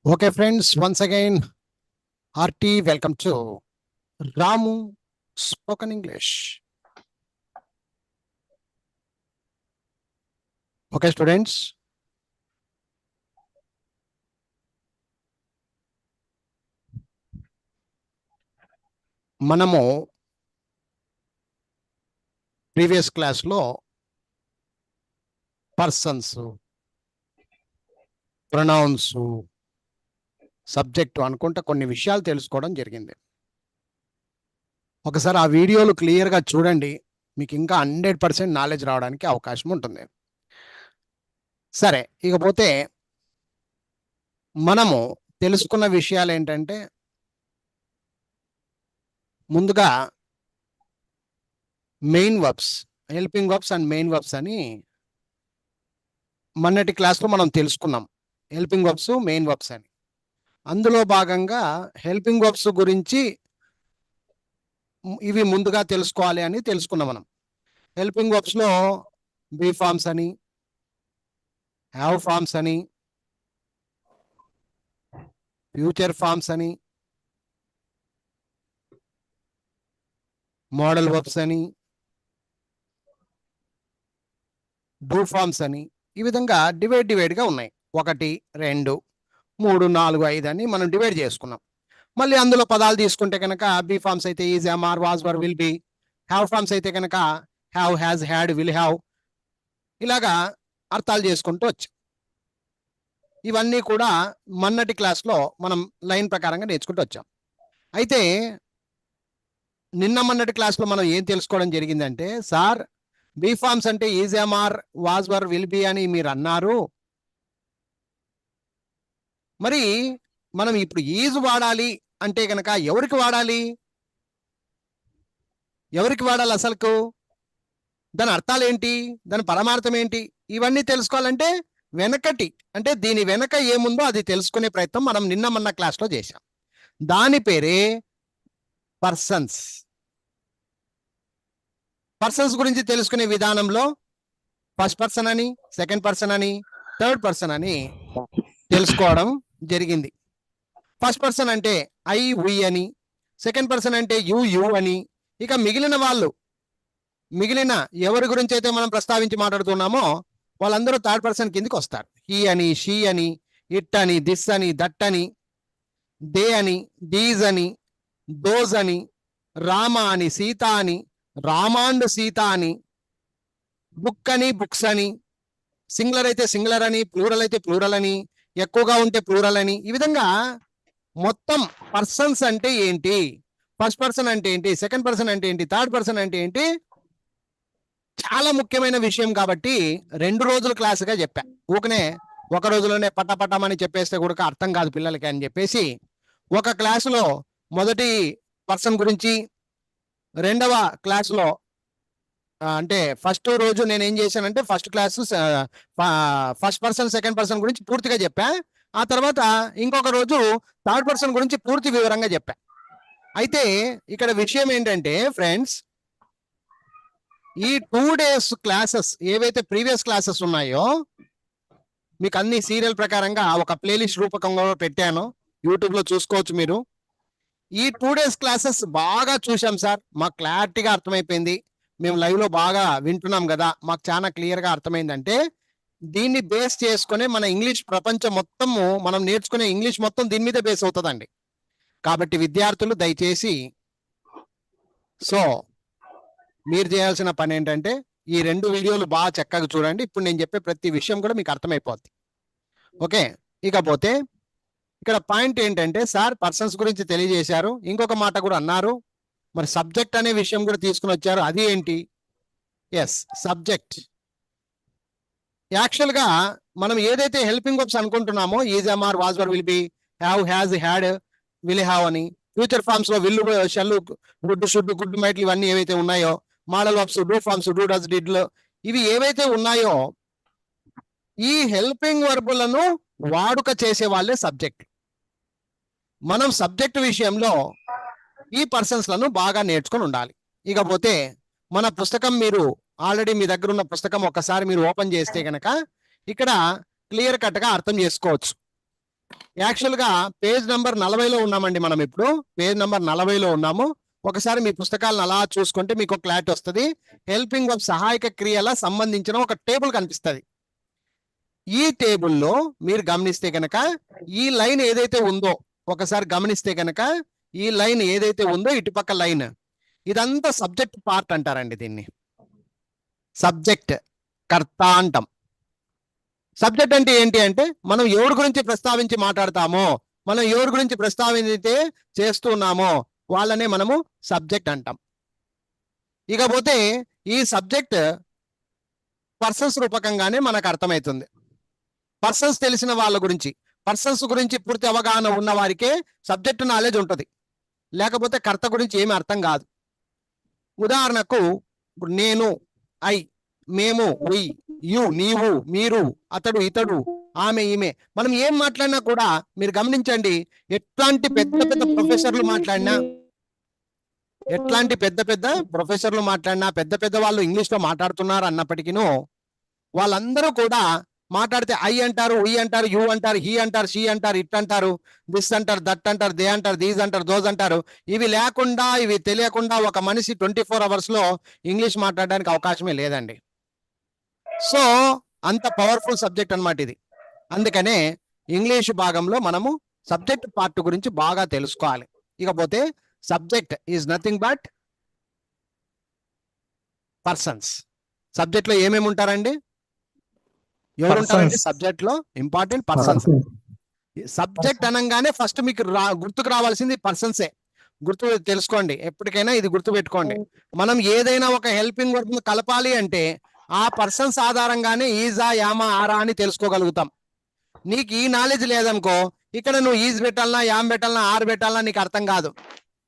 Okay, friends, once again, RT, welcome to Ramu Spoken English. Okay, students, మనము previous క్లాస్లో persons, pronounce, subject అనుకుంటా కొన్ని విషయాలు తెలుసుకోవడం జరిగింది. ఒకసారి ఆ వీడియోలు క్లియర్గా చూడండి, మీకు ఇంకా 100% నాలెడ్జ్ రావడానికి అవకాశం ఉంటుంది. సరే, ఇకపోతే మనము తెలుసుకున్న విషయాలు ఏంటంటే, ముందుగా main verbs, helping verbs and main verbs అని మొన్నటి క్లాస్లో మనం తెలుసుకున్నాం. హెల్పింగ్ వర్బ్స్, మెయిన్ వర్బ్స్ అని. అందులో భాగంగా హెల్పింగ్ వర్బ్స్ గురించి ఇవి ముందుగా తెలుసుకోవాలి అని తెలుసుకున్నాం మనం. హెల్పింగ్ వర్బ్స్లో బీ ఫార్మ్స్ అని, హ్యావ్ ఫార్మ్స్ అని, ఫ్యూచర్ ఫార్మ్స్ అని, మోడల్ వర్బ్స్ అని, డూ ఫార్మ్స్ అని, ఈ విధంగా డివైడ్గా ఉన్నాయి. 1, 2, 3, 4, 5 అని మనం డివైడ్ చేసుకున్నాం. మళ్ళీ అందులో పదాలు తీసుకుంటే కనుక బీ ఫార్మ్స్ అయితే is, am, are, was, were, will be. Have forms అయితే కనుక have, has, had, will have. ఇలాగా అర్థాలు చేసుకుంటూ వచ్చాం. ఇవన్నీ కూడా మొన్నటి క్లాస్లో మనం లైన్ ప్రకారంగా నేర్చుకుంటూ వచ్చాం. అయితే నిన్న మొన్నటి క్లాస్లో మనం ఏం తెలుసుకోవడం జరిగిందంటే, సార్ బీ ఫార్మ్స్ అంటే is, am, are, was, were, will be అని మీరు అన్నారు. మరి మనం ఇప్పుడు ఈజ్ వాడాలి అంటే కనుక ఎవరికి వాడాలి? ఎవరికి వాడాలి అసలుకు? దాని అర్థాలు ఏంటి? దాని పరమార్థం ఏంటి? ఇవన్నీ తెలుసుకోవాలంటే వెనకటి, అంటే దీని వెనక ఏముందో అది తెలుసుకునే ప్రయత్నం మనం నిన్న మొన్న క్లాస్లో చేశాం. దాని పేరే పర్సన్స్. పర్సన్స్ గురించి తెలుసుకునే విధానంలో ఫస్ట్ పర్సన్ అని, సెకండ్ పర్సన్ అని, థర్డ్ పర్సన్ అని తెలుసుకోవడం జరిగింది. ఫస్ట్ పర్సన్ అంటే ఐ, వి అని, సెకండ్ పర్సన్ అంటే యు అని. ఇక మిగిలిన ఎవరి గురించి అయితే మనం ప్రస్తావించి మాట్లాడుతున్నామో వాళ్ళందరూ థర్డ్ పర్సన్ కిందికి వస్తారు. హీ అని, షీ అని, ఇట్ అని, దిస్ అని, దట్ అని, దే అని, దీస్ అని, దోజ్ అని, రామ అని, సీత అని, రామాండ్ సీత అని, బుక్ అని, బుక్స్ అని, సింగులర్ అయితే సింగులర్ అని, ప్లూరల్ అయితే ప్లూరల్ అని, ఎక్కువగా ఉంటే ప్లూరల్ అని. ఈ విధంగా మొత్తం పర్సన్స్ అంటే ఏంటి, ఫస్ట్ పర్సన్ అంటే ఏంటి, సెకండ్ పర్సన్ అంటే ఏంటి, థర్డ్ పర్సన్ అంటే ఏంటి, చాలా ముఖ్యమైన విషయం. కాబట్టి 2 రోజుల క్లాసుగా చెప్పా. ఊకనే ఒక రోజులోనే పట్టపట్టమని చెప్పేస్తే కూడా అర్థం కాదు పిల్లలకి అని చెప్పేసి ఒక క్లాసులో మొదటి పర్సన్ గురించి, రెండవ క్లాసులో అంటే ఫస్ట్ రోజు నేను ఏం చేశానంటే first class first person, second person గురించి పూర్తిగా చెప్పా. ఆ తర్వాత ఇంకొక రోజు థర్డ్ పర్సన్ గురించి పూర్తి వివరంగా చెప్పా. అయితే ఇక్కడ విషయం ఏంటంటే ఫ్రెండ్స్, ఈ 2 days క్లాసెస్ ఏవైతే ప్రీవియస్ క్లాసెస్ ఉన్నాయో మీకు అన్ని సీరియల్ ప్రకారంగా ఒక ప్లేలిస్ట్ రూపకంగా పెట్టాను, యూట్యూబ్లో చూసుకోవచ్చు మీరు. ఈ 2 days క్లాసెస్ బాగా చూసాం సార్, మాకు క్లారిటీగా అర్థమైపోయింది. మేము లైవ్లో బాగా వింటున్నాం కదా, మాకు చాలా క్లియర్గా అర్థమైందంటే దీన్ని బేస్ చేసుకుని మన ఇంగ్లీష్ ప్రపంచం మొత్తము, మనం నేర్చుకునే ఇంగ్లీష్ మొత్తం దీని మీదే బేస్ అవుతుందండి. కాబట్టి విద్యార్థులు దయచేసి మీరు చేయాల్సిన పని ఏంటంటే ఈ 2 వీడియోలు బాగా చక్కగా చూడండి. ఇప్పుడు నేను చెప్పే ప్రతి విషయం కూడా మీకు అర్థమైపోద్ది. ఓకే, ఇకపోతే ఇక్కడ పాయింట్ ఏంటంటే, సార్ పర్సన్స్ గురించి తెలియజేశారు, ఇంకొక మాట కూడా అన్నారు, మరి సబ్జెక్ట్ అనే విషయం కూడా తీసుకుని వచ్చారు. అది ఏంటి? Yes, subject. యాక్చువల్గా మనం ఏదైతే హెల్పింగ్ వర్బ్స్ అనుకుంటున్నామో is, am, are, was, were, will be, have, has, had, will have అని, ఫ్యూచర్ ఫార్మ్స్ లో will, shall, could, should, could, might ఇవన్నీ ఏవైతే ఉన్నాయో, modal verbs, do forms, do, does, did, ఇవి ఏవైతే ఉన్నాయో ఈ హెల్పింగ్ వర్బులను వాడుక చేసే వాళ్ళే సబ్జెక్ట్. మనం సబ్జెక్ట్ విషయంలో ఈ పర్సన్స్ లను బాగా నేర్చుకొని ఉండాలి. ఇకపోతే మన పుస్తకం, మీరు ఆల్రెడీ మీ దగ్గర ఉన్న పుస్తకం ఒక్కసారి మీరు ఓపెన్ చేస్తే గనక ఇక్కడ క్లియర్ కట్ గా అర్థం చేసుకోవచ్చు. యాక్చువల్ గా పేజ్ నంబర్ 40లో ఉన్నామండి. మనం ఇప్పుడు పేజ్ నంబర్ 40లో ఉన్నాము. ఒకసారి మీ పుస్తకాలను అలా చూసుకుంటే మీకు క్లారిటీ వస్తుంది. హెల్పింగ్ వర్బ్ సహాయక క్రియల సంబంధించిన ఒక టేబుల్ కనిపిస్తుంది. ఈ టేబుల్లో మీరు గమనిస్తే కనుక ఈ లైన్ ఏదైతే ఉందో ఒకసారి గమనిస్తే కనుక ఈ లైన్ ఏదైతే ఉందో ఇటుపక్క లైన్ ఇదంతా సబ్జెక్ట్ పార్ట్ అంటారండి. దీన్ని సబ్జెక్ట్ కర్త అంటాం. సబ్జెక్ట్ అంటే ఏంటి అంటే మనం ఎవరి గురించి ప్రస్తావించి మాట్లాడతామో, మనం ఎవరి గురించి ప్రస్తావించితే చేస్తున్నామో వాళ్ళనే మనము సబ్జెక్ట్ అంటాం. ఇకపోతే ఈ సబ్జెక్ట్ పర్సన్స్ రూపకంగానే మనకు అర్థమవుతుంది. పర్సన్స్ తెలిసిన వాళ్ళ గురించి, పర్సన్స్ గురించి పూర్తి అవగాహన ఉన్న వారికే సబ్జెక్ట్ నాలెడ్జ్ ఉంటుంది. లేకపోతే కర్త గురించి ఏమీ అర్థం కాదు. ఉదాహరణకు ఇప్పుడు నేను, ఐ, మేము, వి, యు, నీవు, మీరు, అతడు, ఇతడు, ఆమె, ఈమె, మనం ఏం మాట్లాడినా కూడా మీరు గమనించండి, ఎట్లాంటి పెద్ద పెద్ద ప్రొఫెసర్లు మాట్లాడినా, ఎట్లాంటి పెద్ద పెద్ద ప్రొఫెసర్లు మాట్లాడినా, పెద్ద పెద్ద వాళ్ళు ఇంగ్లీష్ లో మాట్లాడుతున్నారు అన్నప్పటికీను వాళ్ళందరూ కూడా మాట్లాడితే ఐ అంటారు, ఈ అంటారు, యు అంటారు, హీ అంటారు, షీ అంటారు, ఇట్ అంటారు, దిస్ అంటారు, దట్ అంటారు, దే అంటారు, దీస్ అంటారు, దోస్ అంటారు. ఇవి లేకుండా, ఇవి తెలియకుండా ఒక మనిషి 24 hours లో ఇంగ్లీష్ మాట్లాడడానికి అవకాశమే లేదండి. సో అంత పవర్ఫుల్ సబ్జెక్ట్ అన్నమాట ఇది. అందుకనే ఇంగ్లీష్ భాగంలో మనము సబ్జెక్ట్ పార్ట్ గురించి బాగా తెలుసుకోవాలి. ఇకపోతే subject is nothing but persons. Subject లో ఏమేమి ఉంటారండి? ఎవరు ఉంటారండి సబ్జెక్ట్ లో? Important persons. సబ్జెక్ట్ అనగానే ఫస్ట్ మీకు గుర్తుకు రావాల్సింది పర్సన్సే. గుర్తు తెలుసుకోండి, ఎప్పటికైనా ఇది గుర్తు పెట్టుకోండి. మనం ఏదైనా ఒక హెల్పింగ్ వర్బ్ కలపాలి అంటే ఆ పర్సన్స్ ఆధారంగానే ఈజా, యామా, ఆరా అని తెలుసుకోగలుగుతాం. నీకు ఈ నాలెడ్జ్ లేదనుకో, ఇక్కడ నువ్వు ఈజ్ పెట్టాలన్నా, యామ్ పెట్టాలన్నా, ఆర్ పెట్టాలన్నా నీకు అర్థం కాదు.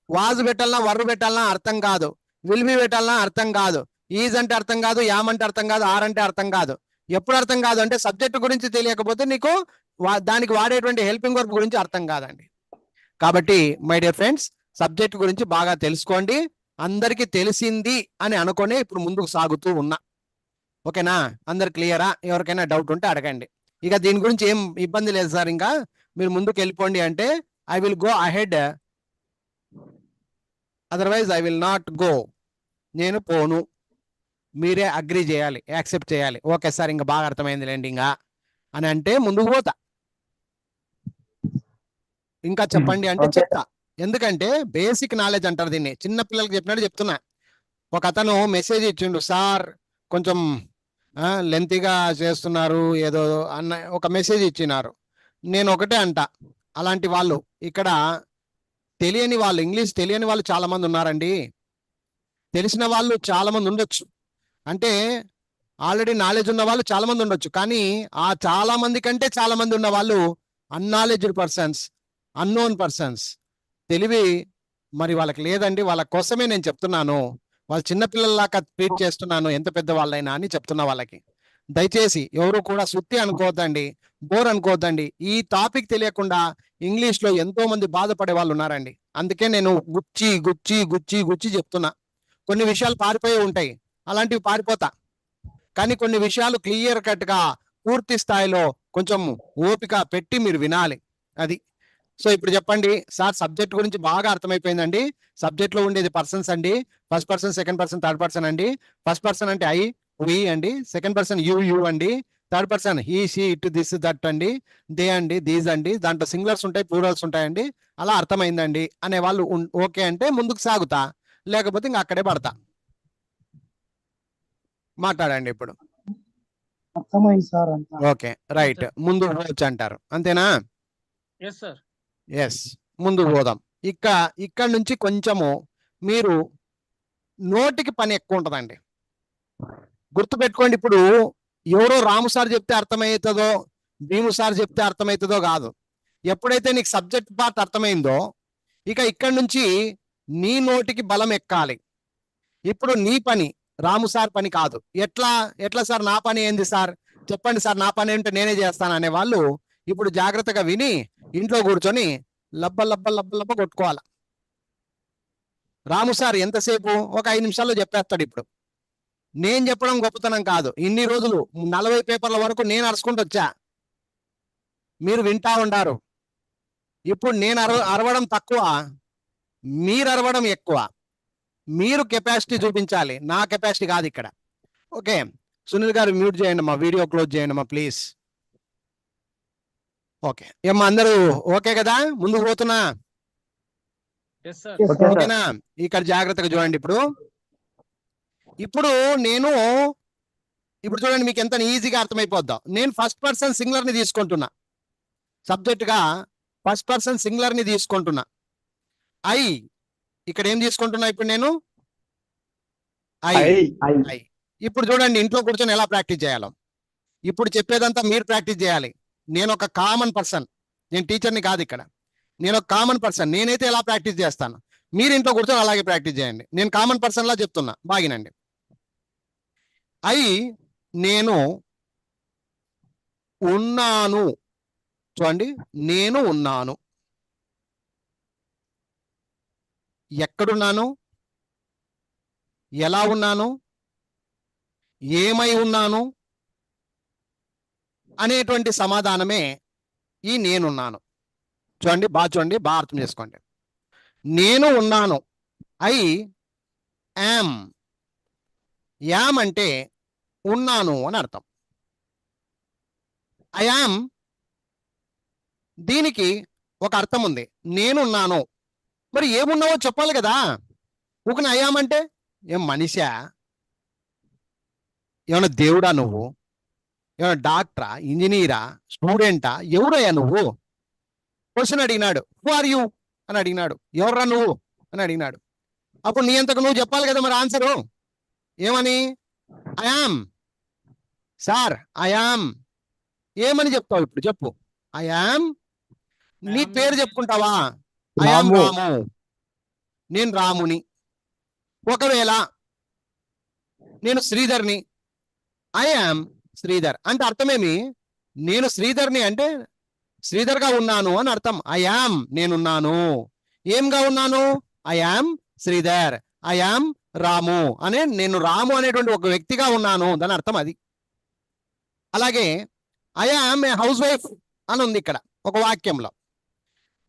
వాజ్ పెట్టాలన్నా, వర్రు పెట్టాలన్నా అర్థం కాదు. విల్ బి పెట్టాలన్నా అర్థం కాదు. ఈజ్ అంటే అర్థం కాదు, యామ్ అంటే అర్థం కాదు, ఆర్ అంటే అర్థం కాదు. ఎప్పుడు అర్థం కాదు అంటే సబ్జెక్ట్ గురించి తెలియకపోతే నీకు దానికి వాడేటువంటి హెల్పింగ్ వర్బ్ గురించి అర్థం కాదండి. కాబట్టి మై డియర్ ఫ్రెండ్స్, సబ్జెక్ట్ గురించి బాగా తెలుసుకోండి. అందరికీ తెలిసింది అని అనుకునే ఇప్పుడు ముందుకు సాగుతూ ఉన్నా. ఓకేనా? అందరు క్లియరా? ఎవరికైనా డౌట్ ఉంటే అడగండి. ఇక దీని గురించి ఏం ఇబ్బంది లేదు సార్, ఇంకా మీరు ముందుకు వెళ్ళిపోండి అంటే I will go ahead, otherwise I will not go. నేను పోను, మీరే అగ్రి చేయాలి, యాక్సెప్ట్ చేయాలి. ఓకే సార్, ఇంకా బాగా అర్థమైంది లేండి ఇంకా అని అంటే ముందుకు పోతా. ఇంకా చెప్పండి అంటే చెప్తా. ఎందుకంటే బేసిక్ నాలెడ్జ్ అంటారు దీన్ని. చిన్న పిల్లలకి చెప్పినట్టు చెప్తున్నా. ఒక అతను మెసేజ్ ఇచ్చిండు, సార్ కొంచెం లెంతీగా చేస్తున్నారు ఏదో అన్న ఒక మెసేజ్ ఇచ్చినారు. నేను ఒకటే అంట, అలాంటి వాళ్ళు ఇక్కడ తెలియని వాళ్ళు, ఇంగ్లీష్ తెలియని వాళ్ళు చాలా మంది ఉన్నారండి. తెలిసిన వాళ్ళు చాలా మంది ఉండొచ్చు, అంటే ఆల్రెడీ నాలెడ్జ్ ఉన్న వాళ్ళు చాలా మంది ఉండొచ్చు. కానీ ఆ చాలా మంది కంటే చాలా మంది ఉన్న వాళ్ళు అన్నాలెడ్జ్డ్ పర్సన్స్, అన్నోన్ పర్సన్స్. తెలివి మరి వాళ్ళకి లేదండి. వాళ్ళ కోసమే నేను చెప్తున్నాను. వాళ్ళు చిన్నపిల్లల్లాగా ట్రీట్ చేస్తున్నాను, ఎంత పెద్ద వాళ్ళైనా అని చెప్తున్నా వాళ్ళకి. దయచేసి ఎవరు కూడా సుత్తి అనుకోవద్దండి, బోర్ అనుకోవద్దండి. ఈ టాపిక్ తెలియకుండా ఇంగ్లీష్ లో ఎంతో మంది బాధపడే వాళ్ళు ఉన్నారండి. అందుకే నేను గుచ్చి గుచ్చి గుచ్చి గుచ్చి చెప్తున్నా. కొన్ని విషయాలు పారిపోయి ఉంటాయి, అలాంటివి పారిపోతా. కానీ కొన్ని విషయాలు క్లియర్ కట్ గా పూర్తి స్థాయిలో కొంచెం ఓపిక పెట్టి మీరు వినాలి. అది. సో ఇప్పుడు చెప్పండి సార్, సబ్జెక్ట్ గురించి బాగా అర్థమైపోయిందండి. సబ్జెక్ట్ లో ఉండేది పర్సన్స్ అండి. First person, second person, third person అండి. ఫస్ట్ పర్సన్ అంటే ఐ, వి అండి. సెకండ్ పర్సన్ యు, యు అండి. Third person he, she, it, this, that అండి. దే అండి, దీస్ అండి. దాంట్లో సింగులర్స్ ఉంటాయి, ప్లూరల్స్ ఉంటాయండి. అలా అర్థమైందండి అనే వాళ్ళు ఓకే అంటే ముందుకు సాగుతా, లేకపోతే ఇంకా అక్కడే పడతా. మాట్లాడండి ఇప్పుడు. అర్థమైంది సార్. Okay, right. ముందు పోవచ్చు అంటారు, అంతేనా? ఎస్, ముందుకు పోదాం. ఇక్కడ నుంచి కొంచెము మీరు నోటికి పని ఎక్కువ ఉంటుందండి. గుర్తుపెట్టుకోండి, ఇప్పుడు ఎవరో రాము సార్ చెప్తే అర్థమవుతుందో, భీము సార్ చెప్తే అర్థమవుతుందో కాదు. ఎప్పుడైతే నీకు సబ్జెక్ట్ పార్ట్ అర్థమైందో ఇక ఇక్కడి నుంచి నీ నోటికి బలం ఎక్కాలి. ఇప్పుడు నీ పని రాము సార్ పని కాదు. ఎట్లా సార్, నా పని ఏంది సార్, చెప్పండి సార్, నా పని ఏంటో నేనే చేస్తాను అనే వాళ్ళు ఇప్పుడు జాగ్రత్తగా విని ఇంట్లో కూర్చొని లబ్బ లబ్బ లబ్బ లబ్బ కొట్టుకోవాలి. రాము సార్ ఎంతసేపు, ఒక 5 నిమిషాల్లో చెప్పేస్తాడు. ఇప్పుడు నేను చెప్పడం గొప్పతనం కాదు. ఇన్ని రోజులు 40 పేపర్ల వరకు నేను అరుచుకుంటూ వచ్చా, మీరు వింటా ఉండారు. ఇప్పుడు నేను అరవడం తక్కువ, మీరు అరవడం ఎక్కువ. మీరు కెపాసిటీ చూపించాలి, నా కెపాసిటీ కాదు ఇక్కడ. ఓకే, సునీల్ గారు మ్యూట్ చేయండి, మా వీడియో క్లోజ్ చేయండి మా ప్లీజ్. ఓకే ఏమ్మా అందరూ ఓకే కదా? ముందుకు పోతున్నా, Yes, sir. ఓకేనా? ఇక్కడ జాగ్రత్తగా చూడండి. ఇప్పుడు నేను ఇప్పుడు చూడండి, మీకు ఎంత ఈజీగా అర్థమైపోద్దాం. నేను ఫస్ట్ పర్సన్ సింగులర్ ని తీసుకుంటున్నా, సబ్జెక్ట్ గా ఫస్ట్ పర్సన్ సింగులర్ ని తీసుకుంటున్నా. ఐ ఇక్కడ ఏం తీసుకుంటున్నా ఇప్పుడు నేను? ఐ. ఐ. ఇప్పుడు చూడండి, ఇంట్లో కూర్చొని ఎలా ప్రాక్టీస్ చేయాలో ఇప్పుడు చెప్పేదంతా మీరు ప్రాక్టీస్ చేయాలి. నేను ఒక కామన్ పర్సన్, నేను టీచర్ని కాదు ఇక్కడ, నేను ఒక కామన్ పర్సన్. నేనైతే ఎలా ప్రాక్టీస్ చేస్తాను, మీరు ఇంట్లో కూర్చొని అలాగే ప్రాక్టీస్ చేయండి. నేను కామన్ పర్సన్ లా చెప్తున్నా, బాగినండి. ఐ నేను ఉన్నాను. చూడండి, నేను ఉన్నాను. ఎక్కడున్నాను, ఎలా ఉన్నాను, ఏమై ఉన్నాను అనేటువంటి సమాధానమే ఈ నేనున్నాను. చూడండి, చూడండి, బాగా అర్థం చేసుకోండి. నేను ఉన్నాను, ఐ యామ్. యామ్ అంటే ఉన్నాను అని అర్థం. ఐ యామ్ దీనికి ఒక అర్థం ఉంది, నేనున్నాను. మరి ఏమున్నావో చెప్పాలి కదా. ఊకన అయ్యాం అంటే ఏం మనిషా, ఏమన్నా దేవుడా నువ్వు, ఏమన్నా డాక్టరా, ఇంజనీరా, స్టూడెంటా, ఎవరయ్యా నువ్వు? క్వశ్చన్ అడిగినాడు, హూ ఆర్ యూ అని అడిగినాడు, ఎవర్రా నువ్వు అని అడిగినాడు. అప్పుడు నీ అంతకు నువ్వు చెప్పాలి కదా మరి ఆన్సరు. ఏమని? I'm sir, I'm. ఏమని చెప్తావు ఇప్పుడు చెప్పు? ఐయామ్. నీ పేరు చెప్పుకుంటావా? ఐయామ్ రాము, నేను రాముని. ఒకవేళ నేను శ్రీధర్ని, ఐయామ్ శ్రీధర్ అంటే అర్థమేమి? నేను శ్రీధర్ని అంటే శ్రీధర్గా ఉన్నాను అని అర్థం. ఐయామ్ నేనున్నాను. ఏంగా ఉన్నాను? ఐయామ్ శ్రీధర్, ఐయామ్ రాము అనే, నేను రాము అనేటువంటి ఒక వ్యక్తిగా ఉన్నాను, దాని అర్థం అది. అలాగే ఐయామ్ ఏ హౌస్ వైఫ్ అని ఉంది ఇక్కడ ఒక వాక్యంలో.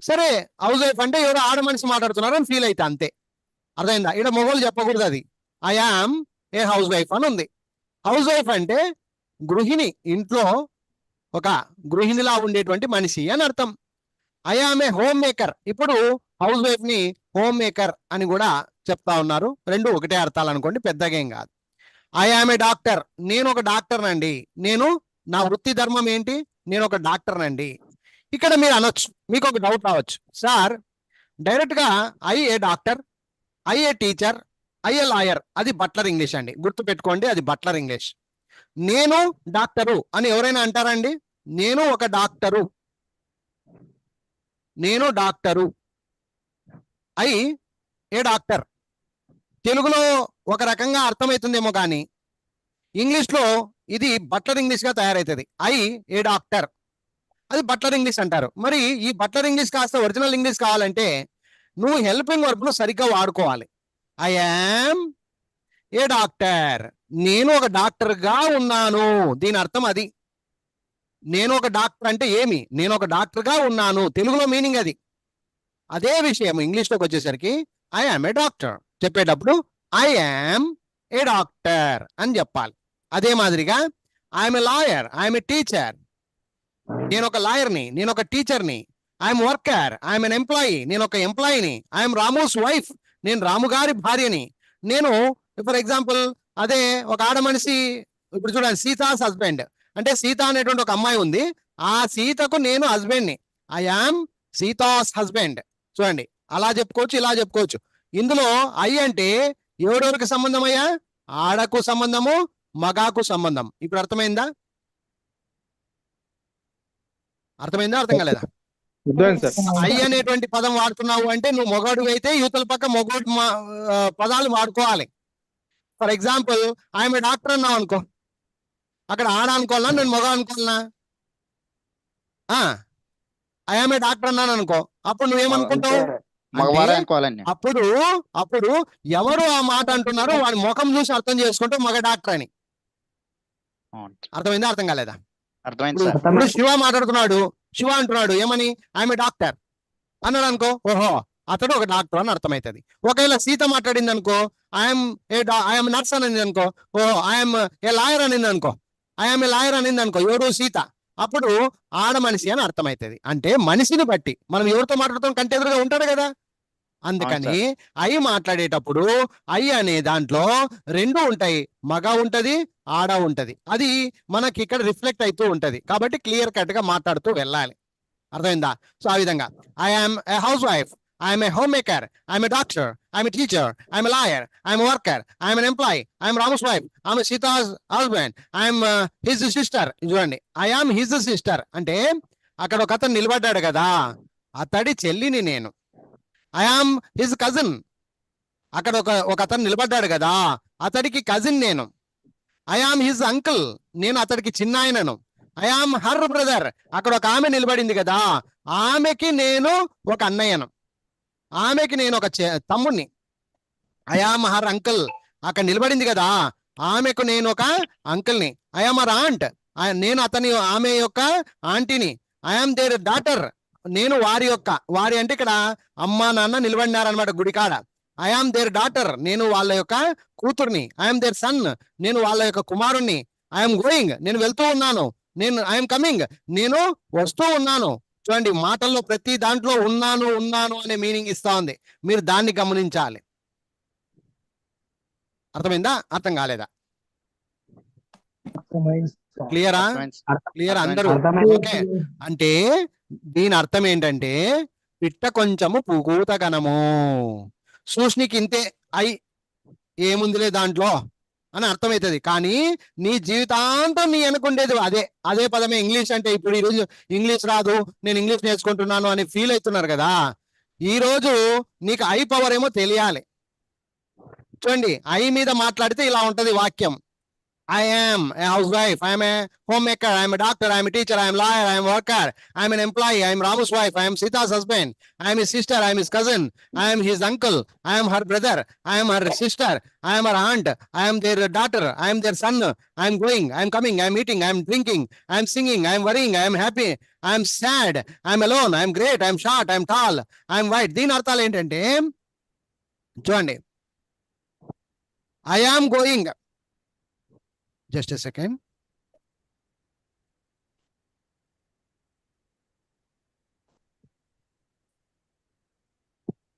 సరే, హౌస్ వైఫ్ అంటే ఎవరో ఆడ మనిషి మాట్లాడుతున్నారు అని ఫీల్ అయితే అంతే, అర్థమైందా? ఇక్కడ మొగోళ్ళు చెప్పకూడదు అది. ఐయామ్ ఏ హౌస్ వైఫ్ అని ఉంది. హౌస్ వైఫ్ అంటే గృహిణి, ఇంట్లో ఒక గృహిణిలా ఉండేటువంటి మనిషి అని అర్థం. I'm a home maker. ఇప్పుడు హౌస్ వైఫ్ ని హోమ్ మేకర్ అని కూడా చెప్తా ఉన్నారు. రెండు ఒకటే అర్థాలు అనుకోండి, పెద్దగా ఏం కాదు. I'm a doctor. నేను ఒక డాక్టర్ నండి. నేను, నా వృత్తి ధర్మం ఏంటి? నేను ఒక డాక్టర్ నండి. ఇక్కడ మీరు అనొచ్చు, మీకు ఒక డౌట్ రావచ్చు, సార్ డైరెక్ట్ గా I A doctor, I A teacher, I A lawyer, అది బట్లర్ ఇంగ్లీష్ అండి, గుర్తు పెట్టుకోండి, అది బట్లర్ ఇంగ్లీష్. నేను డాక్టరు అని ఎవరైనా అంటారండి? నేను ఒక డాక్టరు, నేను డాక్టరు, ఐ ఏ డాక్టర్. తెలుగులో ఒక రకంగా అర్థమవుతుందేమో కానీ ఇంగ్లీష్లో ఇది బట్లర్ ఇంగ్లీష్ గా తయారవుతుంది. ఐ ఏ డాక్టర్, అది బట్లర్ ఇంగ్లీష్ అంటారు. మరి ఈ బట్లర్ ఇంగ్లీష్ కాస్త ఒరిజినల్ ఇంగ్లీష్ కావాలంటే నువ్వు హెల్పింగ్ వర్బ్ ను సరిగ్గా వాడుకోవాలి. ఐ యామ్ ఏ డాక్టర్, నేను ఒక డాక్టర్ గా ఉన్నాను, దీని అర్థం అది. నేను ఒక డాక్టర్ అంటే ఏమి? నేను ఒక డాక్టర్ గా ఉన్నాను, తెలుగులో మీనింగ్ అది. అదే విషయం ఇంగ్లీష్ లోకి వచ్చేసరికి ఐ యామ్ ఏ డాక్టర్ చెప్పేటప్పుడు ఐ యామ్ ఏ డాక్టర్ అని చెప్పాలి. అదే మాదిరిగా I'm a lawyer, I'm a teacher, నేను ఒక లాయర్ని, నేను ఒక టీచర్ని. I'm worker, I'm N employee, నేను ఒక ఎంప్లాయీని. ఐఎమ్ రామూస్ వైఫ్, నేను రాము గారి భార్యని. నేను ఫర్ ఎగ్జాంపుల్ అదే ఒక ఆడ మనిషి, ఇప్పుడు చూడండి, సీతాస్ హస్బెండ్ అంటే సీత అనేటువంటి ఒక అమ్మాయి ఉంది, ఆ సీతకు నేను హస్బెండ్ని. I am Sita's husband. చూడండి, అలా చెప్పుకోవచ్చు, ఇలా చెప్పుకోవచ్చు. ఇందులో ఐ అంటే ఎవరెవరికి సంబంధం అయ్యా? ఆడకు సంబంధము, మగాకు సంబంధం. ఇప్పుడు అర్థమైందా? అర్థమైందా, అర్థం కాలేదా? ఐ అనేటువంటి పదం వాడుతున్నావు అంటే నువ్వు మొగాడు అయితే యువతల పక్క మొగోడు పదాలు వాడుకోవాలి. For example I'm a doctor అన్నావు అనుకో, అక్కడ ఆడ అనుకోవాలనా నేను మొగ అనుకోవాలనా? ఐఎమ్ ఏ డాక్టర్ అన్నాను అనుకో, అప్పుడు నువ్వేమనుకుంటావు? అప్పుడు అప్పుడు ఎవరు ఆ మాట అంటున్నారో వాడి ముఖం చూసి అర్థం చేసుకుంటూ మగ డాక్టర్ అని. అర్థమైందా, అర్థం కాలేదా? అర్థమైంది సార్. ఇప్పుడు శివ మాట్లాడుతున్నాడు, శివ అంటున్నాడు ఏమని? I'm a doctor. అన్నాడు అనుకో, ఓహో అతడు ఒక డాక్టర్ అని అర్థమవుతుంది. ఒకవేళ సీత మాట్లాడింది అనుకో, ఐఎమ్ ఐఎమ్ నర్స్ అనింది అనుకో, ఓహో ఐఎమ్ ఏ లాయర్ అనింది అనుకో, ఐఎమ్ ఏ లాయర్ అనింది అనుకో, ఎవరు సీత, అప్పుడు ఆడ మనిషి అని అర్థమవుతుంది. అంటే మనిషిని బట్టి మనం ఎవరితో మాట్లాడుతాం, కంటి ఎదురుగా ఉంటాడు కదా. అందుకని ఐ మాట్లాడేటప్పుడు ఐ అనే దాంట్లో రెండు ఉంటాయి, మగ ఉంటది, ఆడ ఉంటది. అది మనకి ఇక్కడ రిఫ్లెక్ట్ అవుతూ ఉంటది. కాబట్టి క్లియర్ కట్ గా మాట్లాడుతూ వెళ్ళాలి. అర్థమైందా? సో ఆ విధంగా I'm a housewife, I'm a homemaker, I'm a doctor, I'm a teacher, I'm a lawyer, I'm worker, I'm an employee, I'm Rama's wife, I'm Sita's husband, I'm his sister. చూడండి, I'm his sister అంటే అక్కడ ఒక అతను నిలబడ్డాడు కదా, అతడి చెల్లిని నేను. ఐఆమ్ హిజ్ కజిన్, అక్కడ ఒక అతను నిలబడ్డాడు కదా, అతడికి కజిన్ నేను. ఐఆమ్ హిజ్ అంకుల్, నేను అతడికి చిన్నాయనను. ఐఆమ్ హర్ బ్రదర్, అక్కడ ఒక ఆమె నిలబడింది కదా, ఆమెకి నేను ఒక అన్నయ్యను, ఆమెకి నేను ఒక తమ్ముణ్ణి. ఐఆమ్ హర్ అంకుల్, అక్కడ నిలబడింది కదా, ఆమెకు నేను ఒక అంకుల్ని. ఐఆమ్ హర్ ఆంట్, నేను ఆమె యొక్క ఆంటీని. ఐఆమ్ దేర్ డాటర్, నేను వారి అంటే ఇక్కడ అమ్మా నాన్న నిలబడినారనమాట గుడికాడ. ఐఆమ్ దేర్ డాటర్, నేను వాళ్ళ యొక్క కూతుర్ని. ఐఎమ్ దేర్ సన్, నేను వాళ్ళ యొక్క కుమారుణ్ణి. ఐఎమ్ గోయింగ్, నేను వెళ్తూ ఉన్నాను. ఐఎమ్ కమింగ్, నేను వస్తూ ఉన్నాను. చూడండి, మాటల్లో ప్రతి దాంట్లో ఉన్నాను ఉన్నాను అనే మీనింగ్ ఇస్తా ఉంది. మీరు దాన్ని గమనించాలి. అర్థమైందా? అర్థం కాలేదా? క్లియరా? క్లియర్ అందరూ? ఓకే. అంటే దీని అర్థం ఏంటంటే పిట్ట కొంచెము పూతగనము, సూష్నికి ఇంతే అయి ఏముందిలే దాంట్లో అని అర్థమవుతుంది. కానీ నీ జీవితాంతం నీ అనుకుండేది అదే పదమే. ఇంగ్లీష్ అంటే ఇప్పుడు ఈరోజు ఇంగ్లీష్ రాదు, నేను ఇంగ్లీష్ నేర్చుకుంటున్నాను అని ఫీల్ అవుతున్నారు కదా. ఈ రోజు నీకు ఐ పవర్ ఏమో తెలియాలి. చూడండి, ఐ మీద మాట్లాడితే ఇలా ఉంటది వాక్యం. I am a housewife, I am a homemaker, I am a doctor, I am a teacher, I am a lawyer, I am a worker, I am an employee, I am Ramu's wife, I am Sita's husband, I am his sister, I am his cousin, I am his uncle, I am her brother, I am her sister, I am her aunt, I am their daughter, I am their son, I am going, I am coming, I am eating, I am drinking, I am singing, I am worrying, I am happy, I am sad, I am alone, I am great, I am short, I am tall, I am white. దీని అర్థాలు ఏంటంటే చూడండి, I am going. Just a second.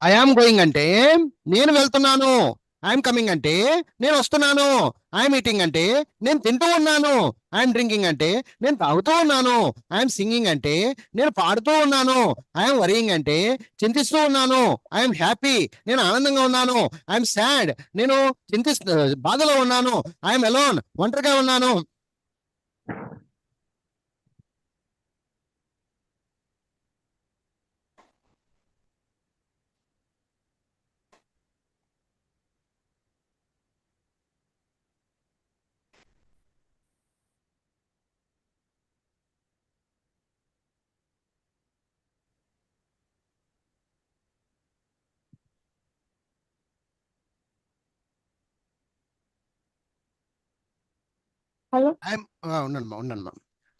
I am going అంటే నేను వెళ్తున్నాను. I'm coming అంటే నేను వస్తున్నాను. ఐఎమ్ ఈటింగ్ అంటే నేను తింటూ ఉన్నాను. ఐఎమ్ డ్రింకింగ్ అంటే నేను తాగుతూ ఉన్నాను. ఐఎమ్ సింగింగ్ అంటే నేను పాడుతూ ఉన్నాను. ఐఎమ్ వరింగ్ అంటే చింతిస్తూ ఉన్నాను. ఐఎమ్ హ్యాపీ, నేను ఆనందంగా ఉన్నాను. ఐఎమ్ సాడ్, నేను బాధలో ఉన్నాను. ఐఎమ్ అలోన్, ఒంటరిగా ఉన్నాను. ఉండండి.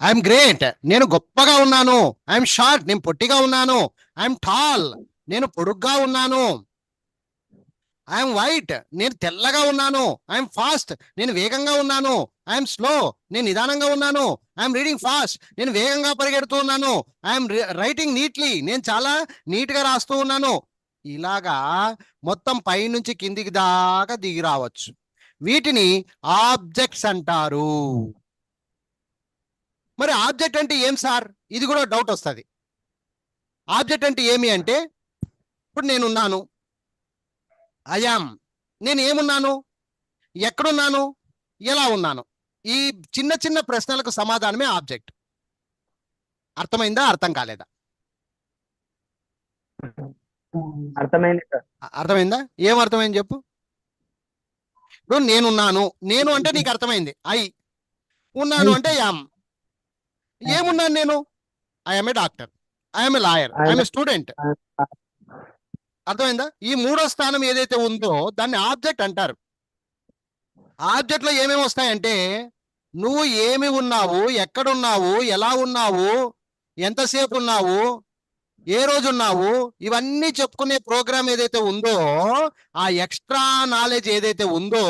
ఐఎమ్ గ్రేట్, నేను గొప్పగా ఉన్నాను. ఐఎమ్ షార్ట్, నేను పొట్టిగా ఉన్నాను. ఐఎమ్ టాల్, నేను పొడుగ్గా ఉన్నాను. ఐఎమ్ వైట్, నేను తెల్లగా ఉన్నాను. ఐఎమ్ ఫాస్ట్, నేను వేగంగా ఉన్నాను. ఐఎమ్ స్లో, నేను నిదానంగా ఉన్నాను. ఐఎమ్ రీడింగ్ ఫాస్ట్, నేను వేగంగా పరిగెడుతూ ఉన్నాను. ఐఎమ్ రైటింగ్ నీట్లీ, నేను చాలా నీట్ గా రాస్తూ ఉన్నాను. ఇలాగా మొత్తం పై నుంచి కిందికి దాకా దిగి రావచ్చు. వీటిని ఆబ్జెక్ట్స్ అంటారు. మరి ఆబ్జెక్ట్ అంటే ఏం సార్? ఇది కూడా డౌట్ వస్తుంది. ఆబ్జెక్ట్ అంటే ఏమి అంటే, ఇప్పుడు నేనున్నాను, అయామ్, నేను ఏమున్నాను, ఎక్కడున్నాను, ఎలా ఉన్నాను, ఈ చిన్న చిన్న ప్రశ్నలకు సమాధానమే ఆబ్జెక్ట్. అర్థమైందా? అర్థం కాలేదా? అర్థమైంది సార్. అర్థమైందా? ఏం అర్థమైంది చెప్పు. ఇప్పుడు నేనున్నాను, నేను అంటే నీకు అర్థమైంది. ఐ ఉన్నాను అంటే యామ్. ఏమున్నాను నేను? I'm a doctor, I'm a lawyer, I'm a student. అర్థమైందా? ఈ మూడో స్థానం ఏదైతే ఉందో దాన్ని ఆబ్జెక్ట్ అంటారు. ఆబ్జెక్ట్ లో ఏమేమి వస్తాయంటే, నువ్వు ఏమి ఉన్నావు, ఎక్కడున్నావు, ఎలా ఉన్నావు, ఎంతసేపు ఉన్నావు, ఏ రోజు ఉన్నావు, ఇవన్నీ చెప్పుకునే ప్రోగ్రామ్ ఏదైతే ఉందో, ఆ ఎక్స్ట్రా నాలెడ్జ్ ఏదైతే ఉందో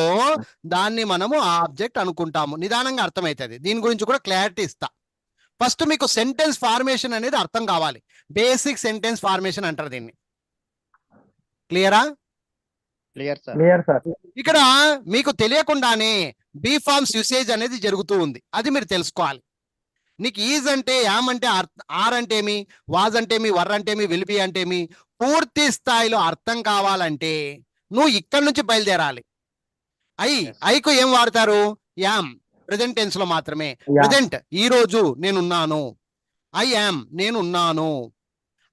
దాన్ని మనము ఆబ్జెక్ట్ అనుకుంటాము. నిదానంగా అర్థమవుతుంది. దీని గురించి కూడా క్లారిటీ ఇస్తా. ఫస్ట్ మీకు సెంటెన్స్ ఫార్మేషన్ అనేది అర్థం కావాలి. బేసిక్ సెంటెన్స్ ఫార్మేషన్ అంటారు దీన్ని. క్లియరా? Clear sir. Clear sir. ఇక్కడ మీకు తెలియకుండానే బీ ఫార్మ్స్ యూసేజ్ అనేది జరుగుతూ ఉంది. అది మీరు తెలుసుకోవాలి. నీకు ఈజ్ అంటే, యామ్ అంటే, ఆర్ అంటే ఏమి, వాజ్ అంటే ఏమి, వర్ అంటే ఏమి, విల్ బి అంటే ఏమి పూర్తి స్థాయిలో అర్థం కావాలంటే నువ్వు ఇక్కడి నుంచి బయలుదేరాలి. ఐకు ఏం వాడతారు? యామ్. ప్రెజెంట్ టెన్స్ లో మాత్రమే. ప్రెజెంట్ ఈ రోజు నేనున్నాను. ఐ యామ్ నేనున్నాను.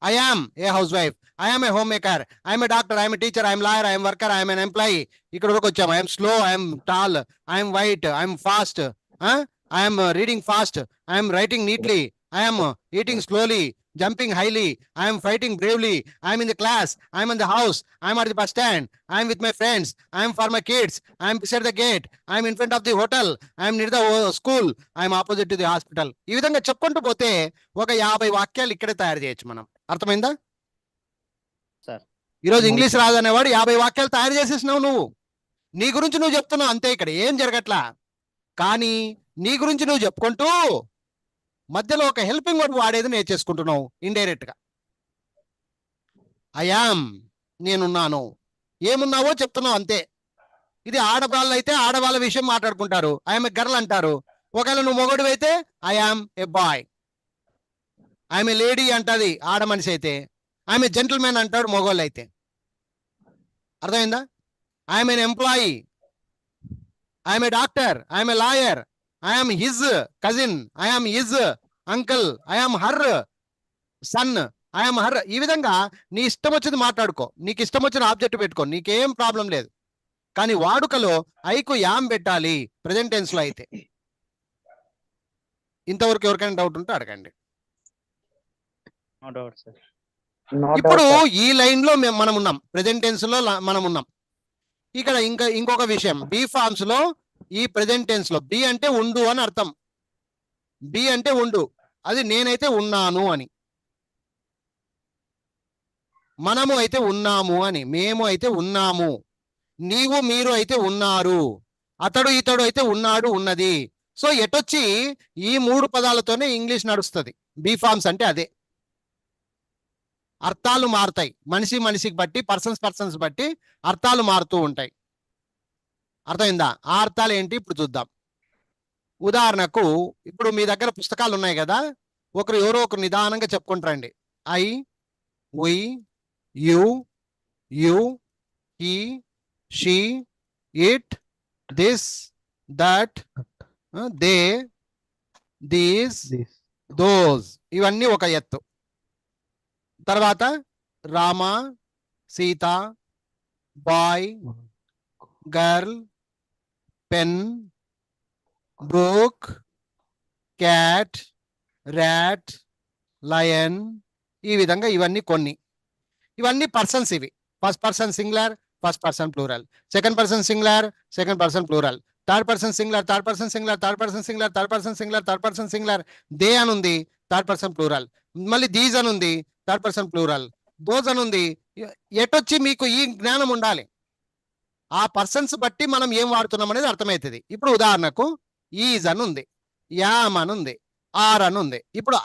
I am a housewife. I am a homemaker. I am a doctor. I am a teacher. I am lawyer. I am worker. I am an employee. ఇక్కడ వరకు వచ్చాము. I am slow. I am tall. I am white. I am fast. I am reading fast. I am writing neatly. I am eating slowly. Jumping highly. I am fighting bravely. I am in the class. I am in the house. I am at the bus stand. I am with my friends. I am for my kids. I am beside the gate. I am in front of the hotel. I am near the school. I am opposite to the hospital. ఈ విధంగా చెప్పుకుంటూ పోతే ఒక 50 వాక్యాలు ఇక్కడే తయారు చేయొచ్చు మనం. అర్థమైందా? సార్. ఈరోజు ఇంగ్లీష్ రాదనేవాడు 50 వాక్యాలు తయారు చేసేసినావు. నువ్వు నీ గురించి నువ్వు చెప్తున్నావు అంతే. ఇక్కడ ఏం జరగట్లా. కానీ నీ గురించి నువ్వు చెప్పుకుంటూ మధ్యలో ఒక హెల్పింగ్ వర్డ్ వాడేది నేర్చేసుకుంటున్నావు ఇండైరెక్ట్ గా. ఐ యామ్ నేనున్నాను. ఏమున్నావో చెప్తున్నావు అంతే. ఇది ఆడవాళ్ళు అయితే ఆడవాళ్ళ విషయం మాట్లాడుకుంటారు. ఐఎమ్ ఏ గర్ల్ అంటారు. ఒకవేళ నువ్వు మొగడు అయితే I am a boy. I'm a lady అంటది ఆడ మనిషి అయితే. ఐఎమ్ ఏ జెంటిల్మెన్ అంటాడు మొగోళ్ళు అయితే. అర్థమైందా? I'm N employee. I'm a doctor. I'm a lawyer. I'm his cousin. I'm his uncle. I'm her son. I'm her. ఈ విధంగా నీ ఇష్టం వచ్చింది మాట్లాడుకో. నీకు ఇష్టం వచ్చిన ఆబ్జెక్ట్ పెట్టుకో. నీకేం ప్రాబ్లం లేదు. కానీ వాడుకలో ఐకు యామ్ పెట్టాలి ప్రెజెంట్ టెన్స్ లో అయితే. ఇంతవరకు ఎవరికైనా డౌట్ ఉంటే అడగండి. No doubt sir. ఇప్పుడు ఈ లైన్ లో మనం ఉన్నాం. ప్రెజెంట్ టెన్స్ లో మనం ఉన్నాం. ఇక్కడ ఇంకొక విషయం, బి ఫార్మ్స్ లో ఈ ప్రెజెంట్ టెన్స్ లో బి అంటే ఉండు అని అర్థం. బి అంటే ఉండు. అది నేనైతే ఉన్నాను అని. మనము అయితే ఉన్నాము అని. మేము అయితే ఉన్నాము. నీవు మీరు అయితే ఉన్నారు. అతడు ఇతడు అయితే ఉన్నాడు ఉన్నది. సో ఎటొచ్చి ఈ 3 పదాలతోనే ఇంగ్లీష్ నడుస్తుంది. బి ఫార్మ్స్ అంటే అదే. అర్థాలు మారుతాయి. మనిషికి బట్టి, పర్సన్స్ బట్టి అర్థాలు మారుతూ ఉంటాయి. అర్థమైందా? ఆ అర్థాలు ఏంటి ఇప్పుడు చూద్దాం. ఉదాహరణకు ఇప్పుడు మీ దగ్గర పుస్తకాలు ఉన్నాయి కదా. ఎవరో ఒకరు నిదానంగా చెప్పుకుంటారండి. I, we, you, he, she, it, this, that, they, these, those. ఇవన్నీ ఒక ఎత్తు. తర్వాత Rama, Sita, boy, girl, pen, book, cat, rat, lion. ఈ విధంగా ఇవన్నీ కొన్ని. ఇవన్నీ పర్సన్స్. ఇవి first person singular, first person plural. Second person singular, second person plural. Third person singular, third person singular, third person singular, third person singular, third person singular. They అని ఉంది, third person plural. మళ్ళీ these అని ఉంది, third person plural. Those అని ఉంది. ఎటొచ్చి మీకు ఈ జ్ఞానం ఉండాలి. ఆ పర్సన్స్ బట్టి మనం ఏం వాడుతున్నాం అనేది అర్థమవుతుంది. ఇప్పుడు ఉదాహరణకు ఈజ్ అని ఉంది, యామ్ అని ఉంది, ఆర్ అని ఉంది. ఇప్పుడు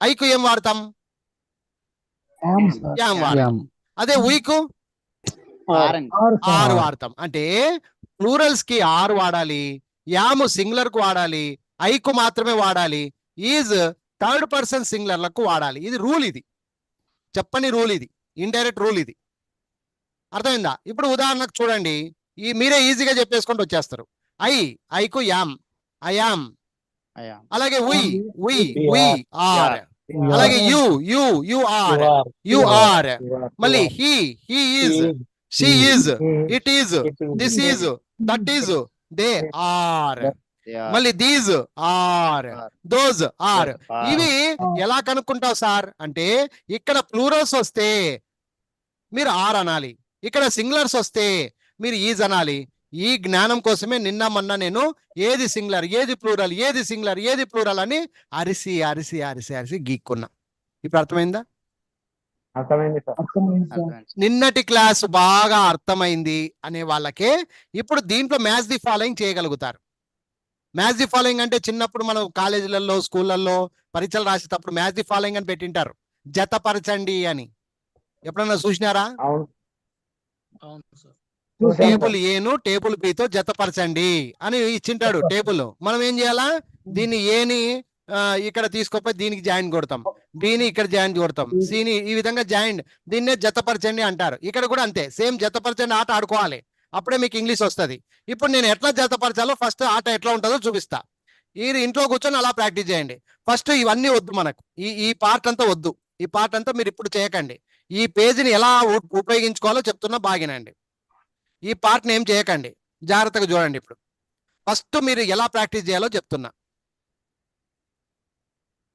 ఐకు ఏం వాడతాం? యామ్ వాడతాం. అదే ఉయ్కు ఆర్ వాడతాం. అంటే ప్లూరల్స్ కి ఆర్ వాడాలి, యామ్ సింగులర్ కు వాడాలి, ఐకు మాత్రమే వాడాలి, ఈజ్ థర్డ్ పర్సన్ సింగులర్లకు వాడాలి. ఇది రూల్. ఇది చెప్పని రూల్. ఇది ఇండైరెక్ట్ రూల్. ఇది అర్థమైందా? ఇప్పుడు ఉదాహరణకు చూడండి. మీరే ఈజీగా చెప్పేసుకుంటూ వచ్చేస్తారు. ఐకు యామ్, ఐ యామ్. అలాగే వి ఆర్. అలాగే యు ఆర్. మళ్ళీ he is, she is, it is, this is, that is, they are. మళ్ళీ దీస్ ఆర్, దోస్ ఆర్. ఇవి ఎలా కనుక్కుంటావు సార్ అంటే, ఇక్కడ ప్లూరల్స్ వస్తే మీరు ఆర్ అనాలి, ఇక్కడ సింగులర్స్ వస్తే మీరు ఈజ్ అనాలి. ఈ జ్ఞానం కోసమే నిన్న మొన్న నేను ఏది సింగులర్, ఏది ప్లూరల్, ఏది సింగులర్, ఏది ప్లూరల్ అని అరిసి గీక్కున్నా. ఇప్పుడు అర్థమైందా? అర్థమైంది సార్. అర్థమైంది. నిన్నటి క్లాసు బాగా అర్థమైంది అనే వాళ్ళకే ఇప్పుడు దీంట్లో మ్యాచ్ ది ఫాలోయింగ్ చేయగలుగుతారు. మ్యాచ్ ది ఫాలోయింగ్ అంటే చిన్నప్పుడు మనం కాలేజీలలో స్కూళ్ళల్లో పరీక్షలు రాసేటప్పుడు మ్యాచ్ ది ఫాలోయింగ్ అని పెట్టింటారు, జతపరచండి అని. ఎప్పుడన్నా చూసినారా? అవును టేబుల్ ఏను టేబుల్ బితో జతపరచండి అని ఇచ్చింటాడు టేబుల్. మనం ఏం చేయాలా? దీన్ని ఏని ఇక్కడ తీసుకుపోయి దీనికి జాయిన్ కొడతాం, బిని ఇక్కడ జాయిన్ కొడతాం, సిని ఈ విధంగా జాయిన్, దీన్నే జతపరచండి అంటారు. ఇక్కడ కూడా అంతే, సేమ్ జతపరచండి ఆట ఆడుకోవాలి, అప్పుడే మీకు ఇంగ్లీష్ వస్తుంది. ఇప్పుడు నేను ఎట్లా జతపరచాలో ఫస్ట్ ఆట ఎట్లా ఉంటుందో చూపిస్తా. ఈ ఇంట్లో కూర్చొని అలా ప్రాక్టీస్ చేయండి. ఫస్ట్ ఇవన్నీ వద్దు మనకు, ఈ పార్ట్ అంతా వద్దు. ఈ పార్ట్ అంతా మీరు ఇప్పుడు చేయకండి. ఈ పేజీని ఎలా ఉపయోగించుకోవాలో చెప్తున్నా, బాగినండి. ఈ పార్ట్ని ఏం చేయకండి, జాగ్రత్తగా చూడండి. ఇప్పుడు ఫస్ట్ మీరు ఎలా ప్రాక్టీస్ చేయాలో చెప్తున్నా.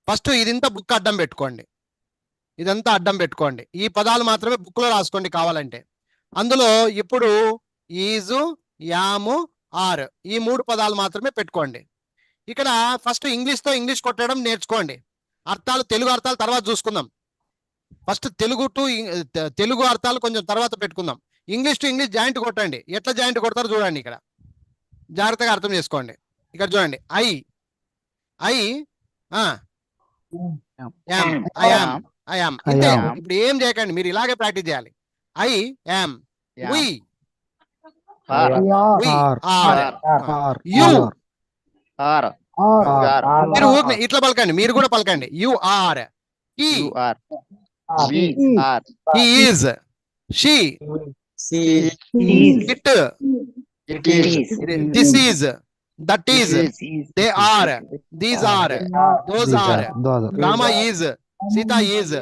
ఫస్ట్ ఇదంతా బుక్ అడ్డం పెట్టుకోండి, ఇదంతా అడ్డం పెట్టుకోండి. ఈ పదాలు మాత్రమే బుక్లో రాసుకోండి కావాలంటే. అందులో ఇప్పుడు ఈజు, యాము, ఆర్ ఈ 3 పదాలు మాత్రమే పెట్టుకోండి. ఇక్కడ ఫస్ట్ ఇంగ్లీష్తో ఇంగ్లీష్ కొట్టడం నేర్చుకోండి. అర్థాలు, తెలుగు అర్థాలు తర్వాత చూసుకుందాం. ఫస్ట్ తెలుగు అర్థాలు కొంచెం తర్వాత పెట్టుకుందాం. ఇంగ్లీష్ టు ఇంగ్లీష్ జాయింట్ కొట్టండి. ఎట్లా జాయింట్ కొడతారో చూడండి, ఇక్కడ జాగ్రత్తగా అర్థం చేసుకోండి. ఇక్కడ చూడండి, ఐ యామ్ ఇంతే. ఇప్పుడు ఏం చేయకండి, మీరు ఇలాగే ప్రాక్టీస్ చేయాలి. I am, we are are, you are మీరు ఊరికే ఇట్లా పలకండి, మీరు కూడా పలకండి. You are, he you are we are he is, she it, it is this is, that is, they are, these are, those are, Rama is, Sita is,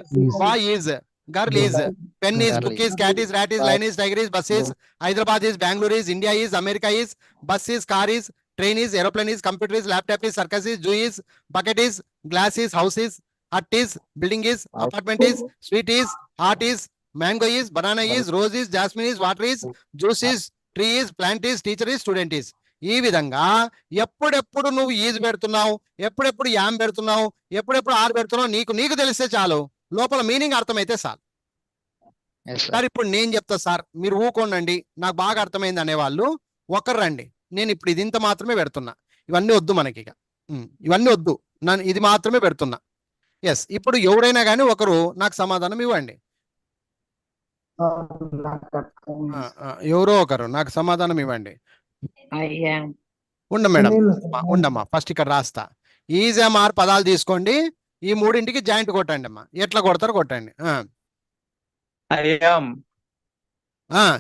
boy is, girl is, pen is, book is, cat is, rat is, lion is, tiger is, bus is, Hyderabad is, Bangalore is, India is, America is, bus is, car is, train is, aeroplane is, computer is, laptop is, circus is, zoo is, bucket is, glass is, house is, hut is, building is, apartment is, sweet is, heart is, mango is, banana is, rose is, jasmine is, water is, juice is, tree is, plant is, teacher is, student is. ఈ విధంగా ఎప్పుడెప్పుడు నువ్వు is పెడుతున్నావు, ఎప్పుడెప్పుడు yam పెడుతున్నావు, ఎప్పుడెప్పుడు are పెడుతున్నావు, నీకు తెలిస్తే చాలు, లోపల మీనింగ్ అర్థమైతే చాలు. సార్ ఇప్పుడు నేను చెప్తా సార్, మీరు ఊకోండి, నాకు బాగా అర్థమైంది అనేవాళ్ళు ఒకరు రండి. నేను ఇప్పుడు ఇది ఇంత మాత్రమే పెడుతున్నా, ఇవన్నీ వద్దు మనకి, ఇక ఇవన్నీ వద్దు, నన్ను ఇది మాత్రమే పెడుతున్నా. ఎస్, ఇప్పుడు ఎవరైనా కానీ ఒకరు నాకు సమాధానం ఇవ్వండి. ఎవరో ఒకరు నాకు సమాధానం ఇవ్వండి. మేడం, ఉండమ్మా, ఫస్ట్ ఇక్కడ రాస్తా. ఈజ్ యామ్ ఆర్ పదాలు తీసుకోండి, ఈ 3ంటికి జాయింట్ కొట్టండి అమ్మా. ఎట్లా కొడతారు కొట్టండి.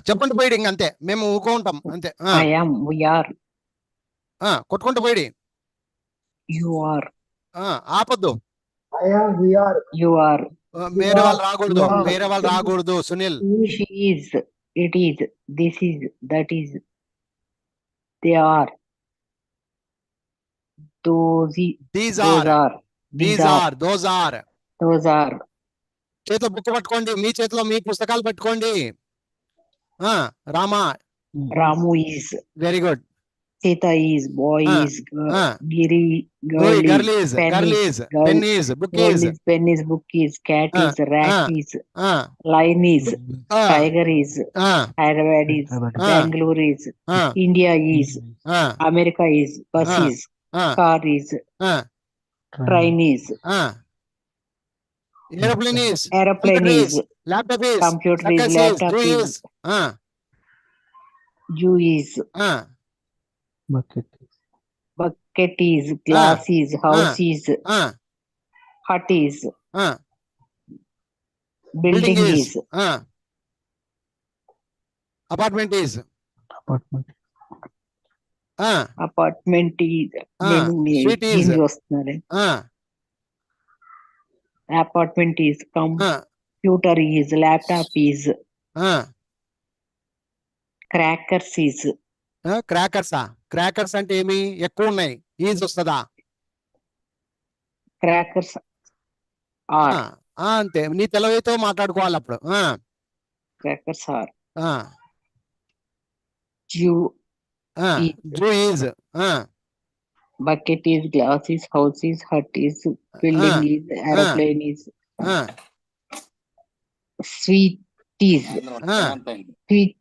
చెప్పండి పోయిడి, ఇంకంతే, మేము ఊకుంటాం అంతే. కొట్టుకుంటూ పోయిడి, ఆపద్దు, వేరే వాళ్ళు రాకూడదు, వేరే వాళ్ళు రాకూడదు. Sunil, it is, this is, that is, they are, these those are, are, these are, those are. those are. చేతిలో బుక్ పట్టుకోండి, మీ చేతిలో మీ పుస్తకాలు పెట్టుకోండి. Rama, Ramu is, very good. Sita is, boy is, Giri, girl girl is, pen girl is, is, girl pen is, book girl is, is, pen is, book is, cat is, rat is, ah, lion is, ah, tiger is, ah, Hyderabad is, Bangalore is, ah, India is, ah, America is, bus Ah. is, ah, car is, ah, train is, ah. Aeroplane is, aeroplane computer is, laptop is, computer is, circus laptop zoo is, is, ah, zoo is, ah, bucket is, glass is, house is, ah, hut is, ah, building is, ah, apartment is, ah, apartment is, suite is, వస్తున్నారు. ah, Apartment is, ah, computer is, laptop is, ah. crackers is, క్రాకర్సా? Crackers అంటే ఏమి? ఎక్కువ ఉన్నాయి, is వస్తుందా? crackers are, అంతే, నీ తెలివితో మాట్లాడుకోవాలి అప్పుడు. crackers are, Jew is, zoo is, bucket is, glass is, house is, hut is, building is, aeroplane is, sweeties, sweet,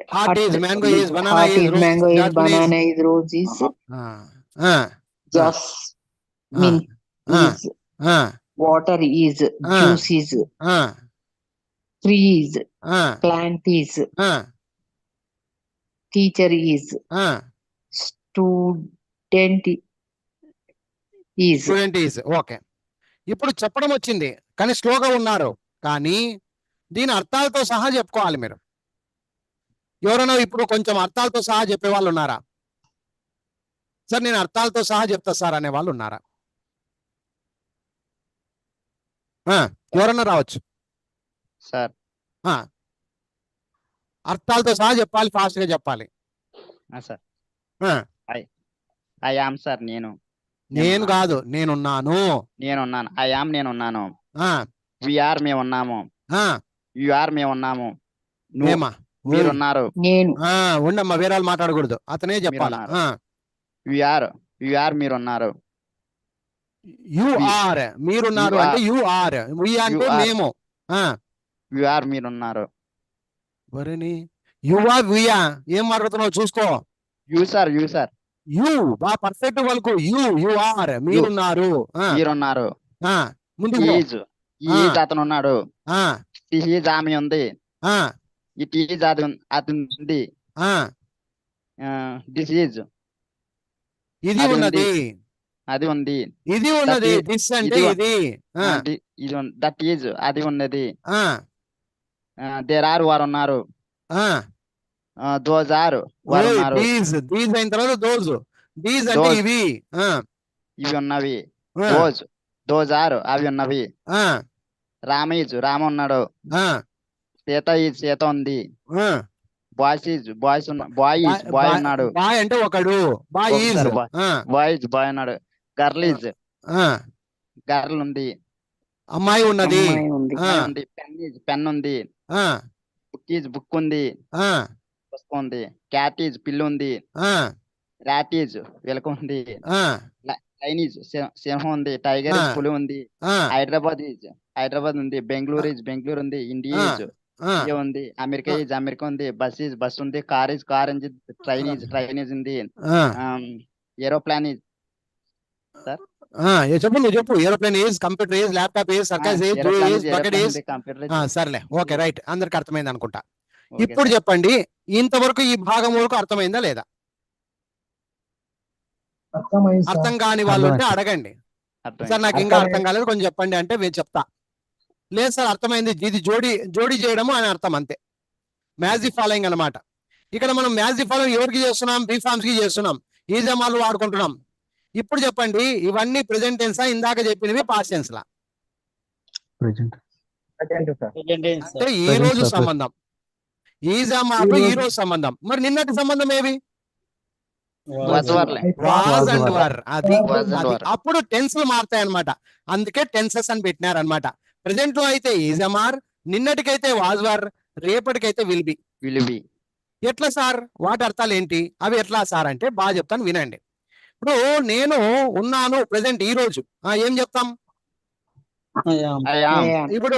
Hot is, mango is, banana hot is, is, rose mango is, is, jasmine is. banana is, rose is, jasmine is, water is, juice is, tree is, plant is, teacher is, student is. Student is okay. ఇప్పుడు చెప్పడం వచ్చింది కానీ స్లోగా ఉన్నారు. కానీ దీని అర్థాలతో సహా చెప్పుకోవాలి మీరు. ఎవరైనా ఇప్పుడు కొంచెం అర్థాలతో సహా చెప్పే వాళ్ళు ఉన్నారా? సార్ నేను అర్థాలతో సహా చెప్తా సార్ అనే వాళ్ళు ఉన్నారా? ఎవరన్నా రావచ్చు. సార్ అర్థాలతో సహా చెప్పాలి, ఫాస్ట్ గా చెప్పాలి. సార్ ఆ, ఐ యామ్ సార్ నేను కాదు, నేనున్నాను. నేనున్నాను. ఐ యామ్ నేనున్నాను. ఆ, వి ఆర్ మేమున్నాము. ఆ, యు ఆర్ మేమున్నాము. మేమా? మీరున్నారు. నేను ఉండమ్మా, వేరే వాళ్ళు మాట్లాడకూడదు, అతనే చెప్పాలా. వి ఆర్ మీరున్నారు. యు ఆర్ మీరున్నారు You అంటే are. యు ఆర్, వి అంటే are. మేము. యు ఆర్ మీరున్నారు. వరిని యువా వియా ఏం మాట్లాడుతున్నావు చూసుకో. యు సార్ యు బా పర్ఫెక్ట్ వాళ్ళకు యు ఆర్ మీరున్నారు. మీరున్నారు. ముందుకు పో. ఈజ్ అతను ఉన్నాడు. ఆ, ఈజ్ ఆమె ఉంది. ఆ, ఇట్ ఈజ్ అది ఉంది. ఆ, దిస్ ఈజ్ ఇది అది ఉన్నది, అది ఉంది. ఇది ఉన్నది. That is- దిస్ అంటే ఇది ఇది. దట్ ఈజ్ అది ఉన్నది. దేర్ ఆర్ వారు ఉన్నారు. దోజ్ ఆర్ వారు ఉన్నారు. దీస్ అయిన తర్వాత దోజ్. దీస్ అంటే Those. ఇవి. ఇవి ఉన్నవి. దోజ్ ఆర్ అవి ఉన్నవి. రామ ఉన్నాడు. సీత ఉంది. బాయ్ ఉన్నాడు. బాయ్ అంటే ఒకడు. Boy is. ఒకసారి బాయ్ ఉన్నాడు. గర్ల్ ఉంది. అమ్మాయి ఉన్నది. అమ్మాయి ఉంది. ఉంది. పెన్ ఉంది. బుక్ ఉంది. పుస్తకం ఉంది. క్యాట్ ఈజ్ పిల్లి ఉంది. ర్యాట్ ఈజ్ ఎలుక ఉంది. లైన్ ఈజ్ సింహం ఉంది. టైగర్ ఈజ్ పులి ఉంది. హైదరాబాద్ ఉంది. బెంగళూరు ఉంది. ఇండియా ఉంది. అమెరికా ఉంది. బస్ ఉంది. కార్ ఉంది. ట్రైన్ ఉంది. ఏరోప్లాన్ ఈజ్ చెప్పు, నువ్వు చెప్పు. Aeroplane is, computer is, laptop is, circus is, zoo is, bucket is. సర్లే, ఓకే, రైట్, అందరికి అర్థమైంది అనుకుంటా. ఇప్పుడు చెప్పండి, ఇంతవరకు ఈ భాగం వరకు అర్థమైందా లేదా? అర్థం కాని వాళ్ళు ఉంటే అడగండి. సార్ నాకు ఇంకా అర్థం కాలేదు, కొంచెం చెప్పండి అంటే నేను చెప్తా. లేదు సార్ అర్థమైంది, ఇది జోడీ చేయడము అని అర్థం, అంతే. మ్యాజిక్ ఫాలోయింగ్ అన్నమాట. ఇక్కడ మనం మ్యాజిక్ ఫాలోయింగ్ ఎవరికి చేస్తున్నాం? బీఫార్మ్స్ కి చేస్తున్నాం. ఈ జమాలు వాడుకుంటున్నాం. ఇప్పుడు చెప్పండి, ఇవన్నీ ప్రెజెంట్ టెన్సా, ఇందాక చెప్పినవి పాస్ట్ టెన్స్ లా? అంటే ఈ రోజు సంబంధం. ఈ జమాలు ఈ రోజు సంబంధం. మరి నిన్నటి సంబంధం ఏవి? వాజ్ అండ్ వర్. అది అప్పుడు టెన్స్లు మారుతాయి అనమాట. అందుకే టెన్సెస్ అని పెట్టినారనమాట. ప్రెసెంట్ లో అయితే ఈజమార్, నిన్నటికైతే వాజ్ వర్, రేపటికైతే విల్ బి. ఎట్లా సార్? వాటి అర్థాలు ఏంటి? అవి ఎట్లా సార్ అంటే బాగా చెప్తాను, వినండి. ఇప్పుడు నేను ఉన్నాను ప్రెసెంట్ ఈ రోజు, ఏం చెప్తాం? ఇప్పుడు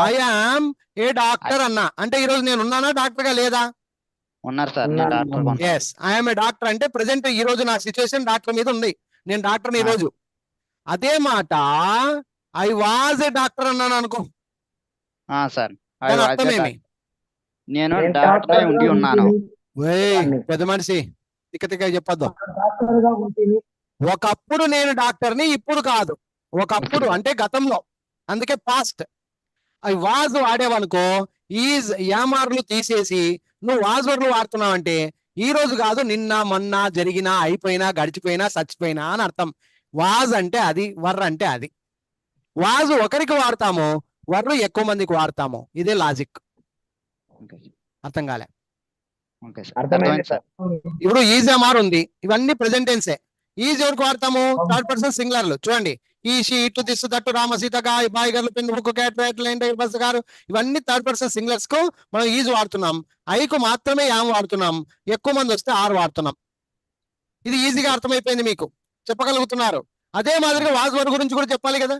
ఐ యామ్ ఏ డాక్టర్ అన్నా అంటే ఈ రోజు నేను ఉన్నానా డాక్టర్ గా లేదా? ఉన్నారు sir. Yes, I'm a doctor అంటే ప్రెసెంట్ ఈ రోజు నా సిచ్యువేషన్ డాక్టర్ మీద ఉంది, నేను డాక్టర్ ఈ రోజు. అదే మాట ఐ వాజ్ ఏ డాక్టర్ అన్నాను అనుకో, సార్ దాని అర్థం ఏమి? నేను డాక్టర్ ఉండి ఉన్నాను. పెద్ద మనిషి తిక్క చెప్పొద్దు. ఒకప్పుడు నేను డాక్టర్ని, ఇప్పుడు కాదు. ఒకప్పుడు అంటే గతంలో, అందుకే పాస్ట్. ఐ వాజ్ వాడేవనుకో, ఈజ్ యామార్లు తీసేసి నువ్వు వాజ్ వర్లు వాడుతున్నావు అంటే ఈ రోజు కాదు, నిన్న మొన్న జరిగినా, అయిపోయినా, గడిచిపోయినా, చచ్చిపోయినా అని అర్థం. వాజ్ అంటే అది, వర్ర అంటే అది. వాజ్ ఒకరికి వాడతాము, వర్రు ఎక్కువ మందికి వాడతాము. ఇదే లాజిక్. అర్థం కాలే? ఇప్పుడు ఈజ్ ఎంఆర్ ఉంది, ఇవన్నీ ప్రెసెంట్ టెన్సే. ఈజ్ ఎవరికి వాడతాము? థర్డ్ పర్సన్ సింగులర్లు. చూడండి, ఈ she, it, this, that, Rama, Sita, గాయ, boy, girl, pen, book, cat, rat, lion, bus, car, ఇవన్నీ థర్డ్ పర్సన్ సింగులర్స్ కు మనం ఈజ్ వాడుతున్నాం. ఐకు మాత్రమే యామ్ వాడుతున్నాం. ఎక్కువ మంది వస్తే ఆర్ వాడుతున్నాం. ఇది ఈజీగా అర్థమైపోయింది మీకు, చెప్పగలుగుతున్నారు. అదే మాదిరిగా వాజ్ వర్ గురించి కూడా చెప్పాలి కదా.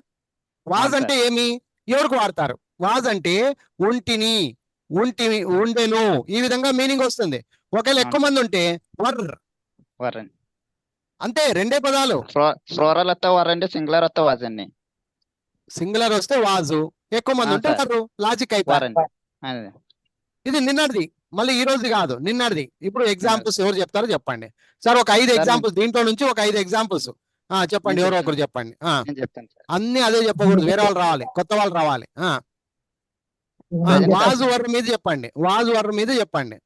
వాజ్ అంటే ఏమి, ఎవరికి వాడతారు? వాజ్ అంటే ఉంటిని, ఉండెను, ఈ విధంగా మీనింగ్ వస్తుంది. ఒకవేళ ఎక్కువ మంది ఉంటే వర్, వర్ అండి. అంతే, రెండే పదాలు. ఫ్లోరల్ వస్తే వర్ అండి, సింగులర్ వస్తే వాజ్ అండి. సింగులర్ వస్తే వాజు, ఎక్కువ మంది ఉంటే సార్. వర్. లాజిక్ వర్ అయిపోయింది. అండి. అదే. ఇది నిన్నటిది, మళ్ళీ ఈ రోజు కాదు, నిన్నటిది. ఇప్పుడు ఎగ్జాంపుల్స్ ఎవరు చెప్తారో చెప్పండి సార్. ఒక 5 సార్, ఎగ్జాంపుల్స్, దీంట్లో నుంచి ఒక 5 ఎగ్జాంపుల్స్ చెప్పండి, నేను ఎవరో చెప్తాను. ఒకరు చెప్పండి. నేను చెప్తాను సార్. అన్ని అదే చెప్పకూడదు, వేరే వాళ్ళు రావాలి, కొత్త వాళ్ళు రావాలి. Present వాజు వర్ మీద చెప్పండి, వాజు వర్ మీద చెప్పండి.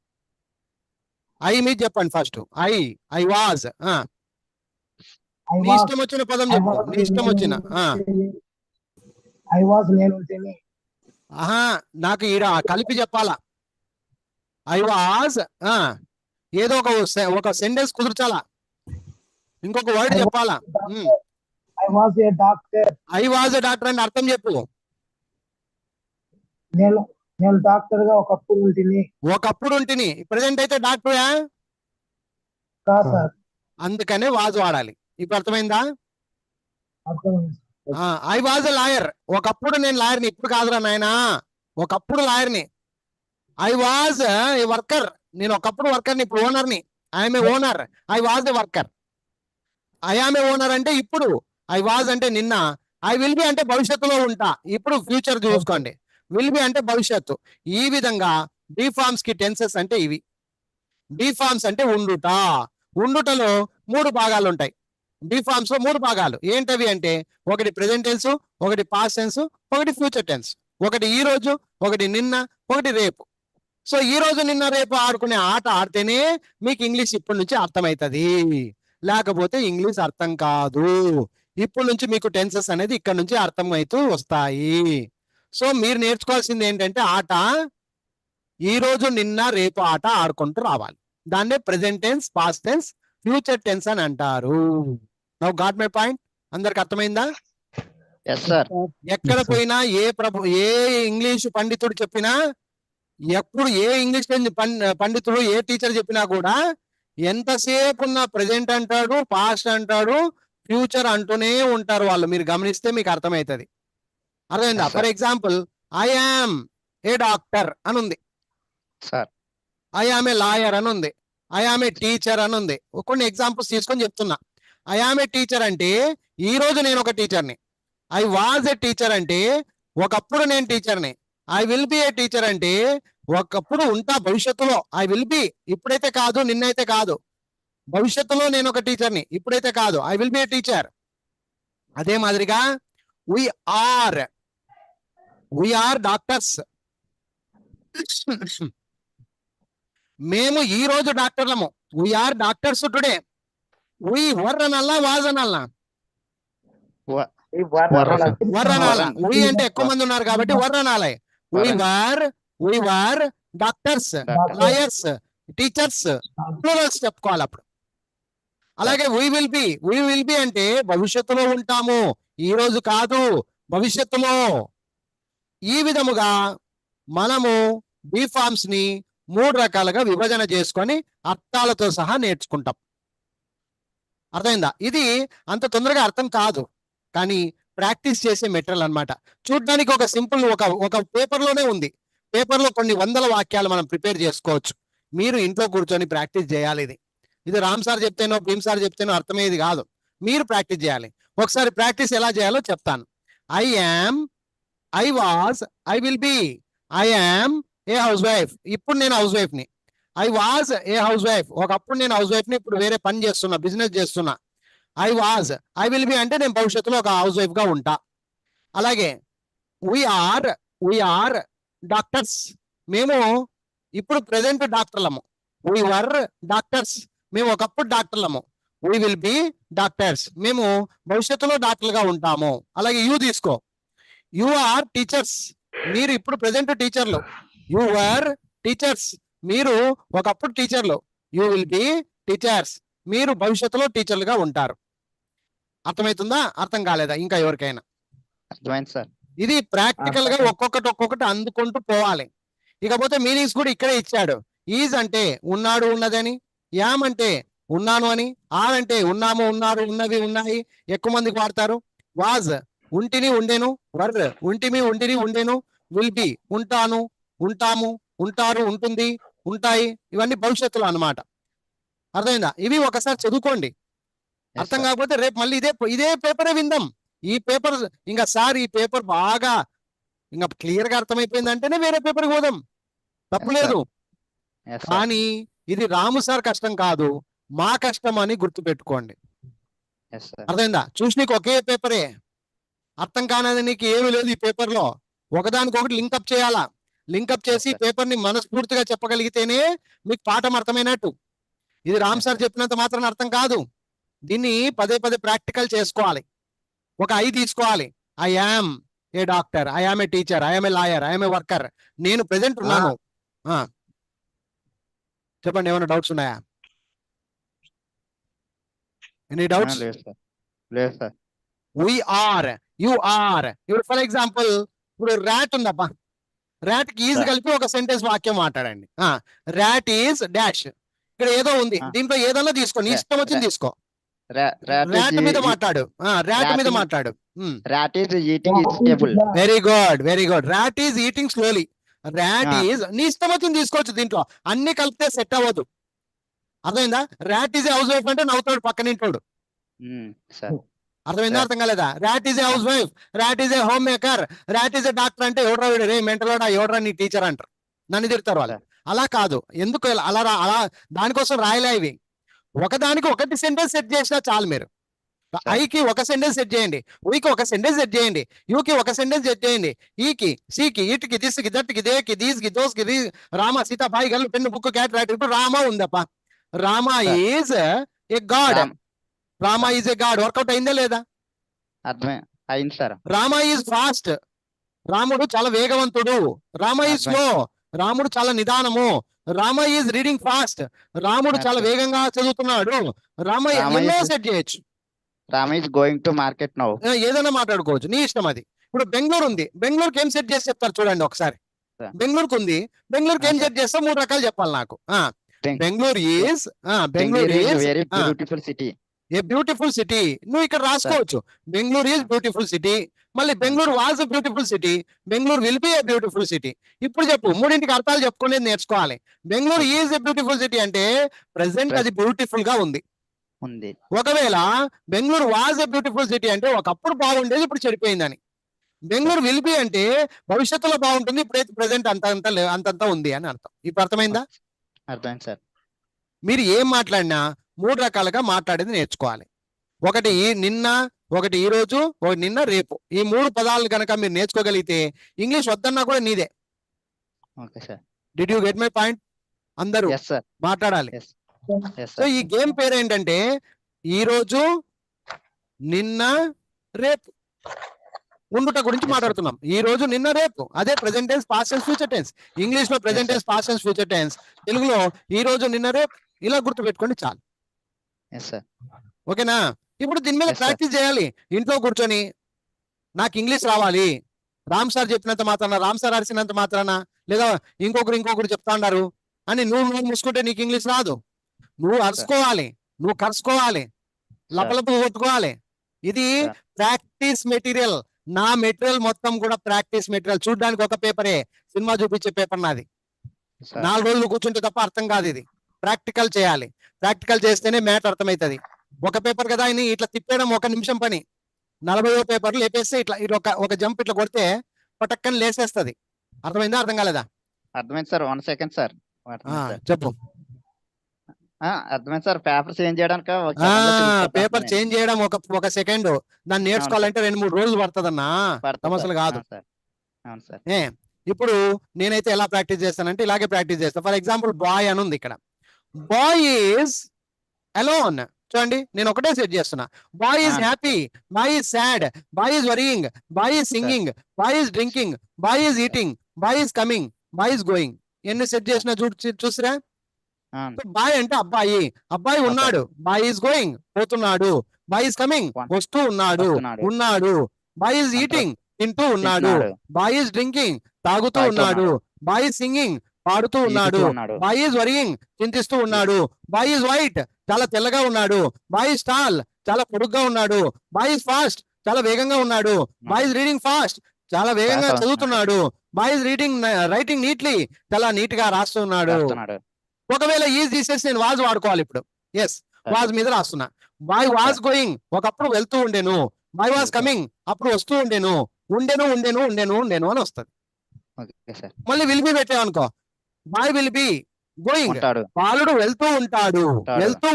ఐ మీద చెప్పండి ఫస్ట్. I was. నీ ఇష్టం వచ్చిన పదం చెప్పు, నీ ఇష్టం వచ్చిన. ఐ వాజ్ నేను ఉంటేనే. నాకు ఈడ కలిపి చెప్పాలా. ఐ వాజ్ ఏదో ఒక సెంటెన్స్ కుదర్చాలా, ఇంకొక వర్డ్ చెప్పాలా. I was A doctor. I was a doctor అని అర్థం చెప్పు. నేను డాక్టర్ గా ఒకప్పుడు ఉంటిని. ఒకప్పుడు ఉంటిని, ప్రెసెంట్ అయితే డాక్టరా. కాదు సార్. అందుకనే వాజ్ వాడాలి. ఇప్పుడు అర్థమైందా? అర్థమైంది. I was a lawyer. ఒకప్పుడు నేను లాయర్ని, ఇప్పుడు కాదురా నాయనా, ఒకప్పుడు లాయర్ని. I was a worker. నేను ఒకప్పుడు వర్కర్ని, ఇప్పుడు ఓనర్ని. I'm a owner. I was a worker. I am a owner అంటే ఇప్పుడు, ఐ వాజ్ అంటే నిన్న, ఐ విల్ బి అంటే భవిష్యత్తులో ఉంటా. ఇప్పుడు ఫ్యూచర్ చూసుకోండి, విల్ బి అంటే భవిష్యత్తు. ఈ విధంగా బి ఫార్మ్స్ కి టెన్సెస్ అంటే ఇవి. బి ఫార్మ్స్ అంటే ఉండుట. ఉండుటలో 3 భాగాలు ఉంటాయి. బి ఫార్మ్స్ లో 3 భాగాలు ఏంటవి అంటే, ఒకటి ప్రెసెంట్ టెన్స్, ఒకటి పాస్ట్ టెన్స్, ఒకటి ఫ్యూచర్ టెన్స్. ఒకటి ఈ రోజు, ఒకటి నిన్న, ఒకటి రేపు. సో ఈ రోజు నిన్న రేపు ఆడుకునే ఆట ఆడితేనే మీకు ఇంగ్లీష్ ఇప్పటి నుంచి అర్థమవుతుంది, లేకపోతే ఇంగ్లీష్ అర్థం కాదు. ఇప్పటి నుంచి మీకు టెన్సెస్ అనేది ఇక్కడ నుంచి అర్థమవుతూ వస్తాయి. సో మీరు నేర్చుకోవాల్సింది ఏంటంటే, ఆట ఈ రోజు నిన్న రేపు ఆట ఆడుకుంటూ రావాలి. దాన్నే present tense, past tense, future tense అని అంటారు. Now got my point. అందరికి అర్థమైందా? Yes sir. ఎక్కడ పోయినా ఏ ఇంగ్లీష్ పండితుడు చెప్పినా, ఎప్పుడు ఏ ఇంగ్లీష్ పండితుడు, ఏ టీచర్ చెప్పినా కూడా ఎంతసేపు ఉన్న ప్రెసెంట్ అంటాడు, పాస్ట్ అంటాడు, ఫ్యూచర్ అంటూనే ఉంటారు వాళ్ళు. మీరు గమనిస్తే మీకు అర్థమవుతుంది. అర్థమైందా? For example, I am a doctor అని ఉంది, sir. I am a lawyer అని ఉంది, ఐ ఆమ్ ఏ టీచర్ అని ఉంది. కొన్ని ఎగ్జాంపుల్స్ తీసుకొని చెప్తున్నా. ఐ ఆమ్ ఏ టీచర్ అంటే ఈ రోజు నేను ఒక టీచర్ని. ఐ వాజ్ ఏ టీచర్ అంటే ఒకప్పుడు నేను టీచర్ని. I will be a teacher అంటే ఒకప్పుడు ఉంటా, భవిష్యత్తులో. ఐ విల్ బి, ఇప్పుడైతే కాదు, నిన్నైతే కాదు, భవిష్యత్తులో నేను ఒక టీచర్ని, ఇప్పుడైతే కాదు. I will be a teacher. అదే మాదిరిగా వి ఆర్ డాక్టర్స్. మేము ఈ రోజు డాక్టర్లము. We are doctors today. We were అనల్లా, వాజ్ అనల్లా? వర్ అనాలా. వి అంటే ఎక్కువ మంది ఉన్నారు కాబట్టి వర్ అనాలి. We were doctors, lawyers, teachers, plurals చెప్పుకోవాలి అప్పుడు. అలాగే వి విల్ బి అంటే భవిష్యత్తులో ఉంటాము, ఈ రోజు కాదు, భవిష్యత్తులో. ఈ విధముగా మనము బి ఫార్మ్స్ ని 3 రకాలుగా విభజన చేసుకొని అర్థాలతో సహా నేర్చుకుంటాం. అర్థమైందా? ఇది అంత తొందరగా అర్థం కాదు, కానీ ప్రాక్టీస్ చేసే మెటీరియల్ అన్నమాట. చూడడానికి ఒక సింపుల్ ఒక పేపర్ లోనే ఉంది. పేపర్ లో కొన్ని వందల వాక్యాలు మనం ప్రిపేర్ చేసుకోవచ్చు. మీరు ఇంట్లో కూర్చొని ప్రాక్టీస్ చేయాలి. ఇది రామ్ సార్ చెప్తేనో, భీమ్ సార్ చెప్తేనో అర్థమయ్యేది కాదు. మీరు ప్రాక్టీస్ చేయాలి. ఒకసారి ప్రాక్టీస్ ఎలా చేయాలో చెప్తాను. I am, I was, I will B. I am A house wife. ఇప్పుడు నేను హౌస్ వైఫ్ ని. I was A house wife. ఒకప్పుడు నేను హౌస్ వైఫ్ ని, ఇప్పుడు వేరే పని చేస్తున్నా, బిజినెస్ చేస్తున్నా. I was, I will B అంటే నేను భవిష్యత్తులో ఒక హౌస్ వైఫ్ గా ఉంటా. అలాగే వీఆర్ డాక్టర్స్. మేము ఇప్పుడు ప్రెసెంట్ డాక్టర్లము. We were doctors. మేము ఒకప్పుడు డాక్టర్లము. We will be doctors. మేము భవిష్యత్తులో డాక్టర్లుగా ఉంటాము. అలాగే యూ తీసుకో. You are teachers. మీరు ఇప్పుడు ప్రెసెంట్ టీచర్లు. You were teachers. మీరు ఒకప్పుడు టీచర్లు. You will be teachers. మీరు భవిష్యత్తులో టీచర్లుగా ఉంటారు. అర్థమవుతుందా? అర్థం కాలేదా ఇంకా ఎవరికైనా? అర్థమైంది సార్. ఇది ప్రాక్టికల్ గా ఒక్కొక్కటి అందుకుంటూ పోవాలి. ఇకపోతే మీనింగ్స్ కూడా ఇక్కడే ఇచ్చాడు. ఈజ్ అంటే ఉన్నాడు, ఉన్నదని. యామ్ అంటే ఉన్నాను అని. ఆర్ అంటే ఉన్నాము, ఉన్నారు, ఉన్నవి, ఉన్నాయి, ఎక్కువ మందికి వాడతారు. వాజ్ ఉంటిని, ఉండెను. వర్ ఉంటిమి, ఉంటిని, ఉండెను. విల్ బి, ఉంటాను, ఉంటాము, ఉంటారు, ఉంటుంది, ఉంటాయి, ఇవన్నీ భవిష్యత్తులో అన్నమాట. అర్థమైందా? ఇవి ఒకసారి చదువుకోండి. Yes, అర్థం sir. కాకపోతే రేపు మళ్ళీ ఇదే పేపరే విందాం. ఈ పేపర్ ఇంకా సార్ ఈ పేపర్ బాగా ఇంకా క్లియర్ గా అర్థమైపోయింది అంటేనే వేరే పేపర్కి పోదాం, తప్పులేదు. Yes, sir. కానీ ఇది రాము సార్ కష్టం కాదు, మా కష్టం అని గుర్తు పెట్టుకోండి. Yes, sir. అర్థమైందా? చూసి నీకు ఒకే పేపరే, అర్థం కానది నీకు ఏమీ లేదు ఈ పేపర్ లో. ఒకదానికొకటి లింకప్ చేయాలా, లింకప్ చేసి Yes, sir. పేపర్ ని మనస్ఫూర్తిగా చెప్పగలిగితేనే మీకు పాఠం అర్థమైనట్టు. ఇది రామ్ Yes, సార్ sir. చెప్పినంత మాత్రం అర్థం కాదు. దీన్ని పదే పదే ప్రాక్టికల్ చేసుకోవాలి. ఒక ఐ తీసుకోవాలి. I am a doctor, I am A teacher, I am A lawyer, I am A worker. నేను ప్రెసెంట్ ఉన్నాను. చెప్పండి, ఏమైనా డౌట్స్ ఉన్నాయా? Any doubts? లేదు సార్, లేదు sir. we are, you are. ఇప్పుడు ఫర్ ఎగ్జాంపుల్ ఇప్పుడు ర్యాట్ ఉందబ్బా, ర్యాట్ కి ఈజ్ Sir. కలిపి ఒక సెంటెన్స్ వాక్యం మాట్లాడండి. Rat is dash. ఇక్కడ ఏదో ఉంది, దీంట్లో ఏదన్నా తీసుకో, నీ ఇష్టం వచ్చింది తీసుకో. ర్యాట్ మీద మాట్లాడు, ర్యాట్ మీద మాట్లాడు. rat is eating its table. Very good, very good. Rat is eating slowly. Rat Ah. Is, నీ ఇష్టం వచ్చింది తీసుకోవచ్చు, దీంట్లో అన్ని కలిపితే సెట్ అవ్వదు. అర్థమైందా? Rat is a house wife అంటే నవ్వుతాడు పక్కనింటోడు. సార్, అర్థమైందా? Sir. అర్థం కాలేదా? Rat is a house wife, rat is a home maker, rat is a doctor అంటే ఎవడ్రా వీడు, రే మెంటలోడా, ఎవడ్రా నీ టీచర్ అంటారు, నన్ను తిడతారు వాళ్ళు. అలా కాదు. ఎందుకు అలా దానికోసం రాయలే ఇవి. ఒకదానికి ఒకటి సెంటెన్స్ సెట్ చేసినా చాలు. మీరు ఐకి ఒక సెంటెన్స్ సెట్ చేయండి, ఊకి ఒక సెంటెన్స్ సెట్ చేయండి, యూకి ఒక సెంటెన్స్ సెట్ చేయండి, ఈకి, సీకి, ఇటుకి, దిస్కి, దట్కి, దేకి, దీస్కి, దోస్కి, రామ, సీత, బాయి, గల్లు, పెన్ను, బుక్, క్యాట్, రైట్. ఇప్పుడు రామ ఉందప్ప. Rama Sir. Is a god. Ram. Rama is a god. Work out అయిందా లేదా? అర్థమే అయింది సార్. Rama is fast. రాముడు చాలా వేగవంతుడు. Rama is slow. రాముడు చాలా నిదానము. Rama is reading fast. రాముడు Yes, చాలా sir. వేగంగా చదువుతున్నాడు. రామ రామ ఎన్నో is- సెట్ చేయొచ్చు, Ram is going to market now. ఏదైనా మాట్లాడుకోవచ్చు, నీ ఇష్టం అది. ఇప్పుడు బెంగళూరు ఉంది, బెంగళూరుకి ఏం సెట్ చేసి చెప్తారు చూడండి ఒకసారి. Sir. బెంగళూరుకు ఉంది, బెంగళూరుకి ఏం Sir. సెట్ చేస్తా 3 రకాలు చెప్పాలి నాకు. Beng- Bengaluru is, Bengaluru Bengaluru is is very beautiful city. A beautiful city. నువ్వు ఇక్కడ రాసుకోవచ్చు, బెంగళూరు ఈజ్ బ్యూటిఫుల్ సిటీ. మళ్ళీ Bengaluru was beautiful city, Bengaluru will be a beautiful city. ఇప్పుడు చెప్పు, మూడింటికి అర్థాలు చెప్పుకునేది నేర్చుకోవాలి. Bengaluru is a beautiful city అంటే ప్రెసెంట్ అది బ్యూటిఫుల్ గా ఉంది. ఉంది. ఒకవేళ Bengaluru was a beautiful city అంటే ఒకప్పుడు బాగుండేది, ఇప్పుడు చెడిపోయిందని. బెంగళూరు విల్ బి అంటే భవిష్యత్తులో బాగుంటుంది, ఇప్పుడైతే ప్రెసెంట్ అంతంతా ఉంది అని అర్థం. ఇప్పుడు అర్థమైందా? అర్థమైంది సార్. మీరు ఏం మాట్లాడినా 3 రకాలుగా మాట్లాడేది నేర్చుకోవాలి. ఒకటి నిన్న, ఒకటి ఈ రోజు, ఒకటి నిన్న, రేపు. ఈ 3 పదాలు కనుక మీరు నేర్చుకోగలిగితే ఇంగ్లీష్ వద్దన్నా కూడా నీదే. Okay sir. Did you get my point? అందరూ ఎస్ సార్. మాట్లాడాలి. Yes so sir. ఈ గేమ్ పేరు ఏంటంటే ఈ రోజు, నిన్న, రేపు ఉండుట గురించి Yes, sir. మాట్లాడుతున్నాం. ఈ రోజు, నిన్న, రేపు. అదే present tense, past tense, future tense. English లో present sir. Tense, past tense, future tense. తెలుగులో ఈ రోజు, నిన్న, రేపు. ఇలా గుర్తు పెట్టుకోండి చాలు. Yes sir. ఓకేనా? ఇప్పుడు దీని మీద Yes, sir. ప్రాక్టీస్ చేయాలి. ఇంట్లో కూర్చొని నాకు ఇంగ్లీష్ రావాలి, రామ్ సార్ చెప్పినంత మాత్రాన, రామ్ సార్ అరిసినంత మాత్రాన, లేదా ఇంకొకరు చెప్తా ఉన్నారు అని నువ్వు మూసుకుంటే నీకు ఇంగ్లీష్ రాదు. నువ్వు అరుచుకోవాలి, నువ్వు కరుచుకోవాలి, లపలపు కొట్టుకోవాలి. ఇది Sir. Practice material. నా మెటీరియల్ మొత్తం కూడా ప్రాక్టీస్ మెటీరియల్. చూడడానికి ఒక పేపరే, సినిమా చూపించే పేపర్ నాది. సార్. 4 రోజులు కూర్చుంటే తప్ప అర్థం కాదు. ఇది ప్రాక్టికల్ చేయాలి. ప్రాక్టికల్ చేస్తేనే మ్యాటర్ అర్థమవుతుంది. ఒక పేపర్ కదా అని ఇట్లా తిప్పేయడం 1 నిమిషం పని. 40 పేపర్లు లేపేస్తే ఇట్లా ఒక జంప్ ఇట్లా కొడితే పటక్కని లేసేస్తుంది. అర్థమైందా? అర్థం కాలేదా? అర్థమైంది సార్. 1 second sir. చెప్పు. అర్థమైంది సార్. పేపర్ చేంజ్ చేయడానికి పేపర్ చేంజ్ చేయడం ఒక సెకండ్. దాన్ని నేర్చుకోవాలంటే 2-3 రోజులు పడుతుందన్నా, సమస్యలు కాదు. అవును సార్. ఇప్పుడు నేనైతే ఎలా ప్రాక్టీస్ చేస్తానంటే ఇలాగే ప్రాక్టీస్ చేస్తాను. ఫర్ ఎగ్జాంపుల్ బాయ్ అని ఉంది ఇక్కడ. Boy is alone. చూడండి, నేను ఒకటే సెట్ చేస్తున్నా. Boy is happy, boy is sad, boy is worrying, boy is singing, boy is drinking, boy is eating, boy is coming, boy is going. ఎన్ని set చేసినా చూసిరా? బాయ్ అంటే అబ్బాయి, అబ్బాయి ఉన్నాడు. బాయ్ ఈజ్ గోయింగ్, పోతున్నాడు. బాయ్ ఈజ్ కమింగ్, వస్తూ ఉన్నాడు, ఉన్నాడు. బాయ్ ఈజ్ ఈటింగ్, తింటూ ఉన్నాడు. బాయ్ ఈజ్ డ్రింకింగ్, తాగుతూ ఉన్నాడు. బాయ్ ఈజ్ సింగింగ్, పాడుతూ ఉన్నాడు. బాయ్ ఈజ్ వరింగ్, చింతిస్తూ ఉన్నాడు. బాయ్ ఈజ్ వైట్, చాలా తెల్లగా ఉన్నాడు. బాయ్ ఈజ్ టాల్, చాలా పొడుగ్గా ఉన్నాడు. బాయ్ ఈజ్ ఫాస్ట్, చాలా వేగంగా ఉన్నాడు. బాయ్ ఈజ్ రీడింగ్ ఫాస్ట్, చాలా వేగంగా Fast అవుతున్నాడు. చదువుతున్నాడు. బాయ్ ఇస్ రైటింగ్ నీట్లీ, చాలా నీట్ గా రాస్తున్నాడు. రాస్తున్నాడు. ఒకవేళ ఈజ్ తీసేసి నేను వాజ్ వాడుకోవాలి ఇప్పుడు. ఎస్, వాజ్ మీద రాస్తున్నా. బాయ్ వాజ్ గోయింగ్, ఒకప్పుడు వెళ్తూ ఉండేను. బాయ్ వాజ్ కమింగ్, అప్పుడు వస్తూ ఉండేను. ఉండేను అని వస్తుంది. Okay sir. మళ్ళీ విల్ బి పెట్టామనుకో, బాయ్ విల్ బి గోయింగ్, ఉంటాడు. బాలుడు వెళ్తూ ఉంటాడు. వెళ్తూ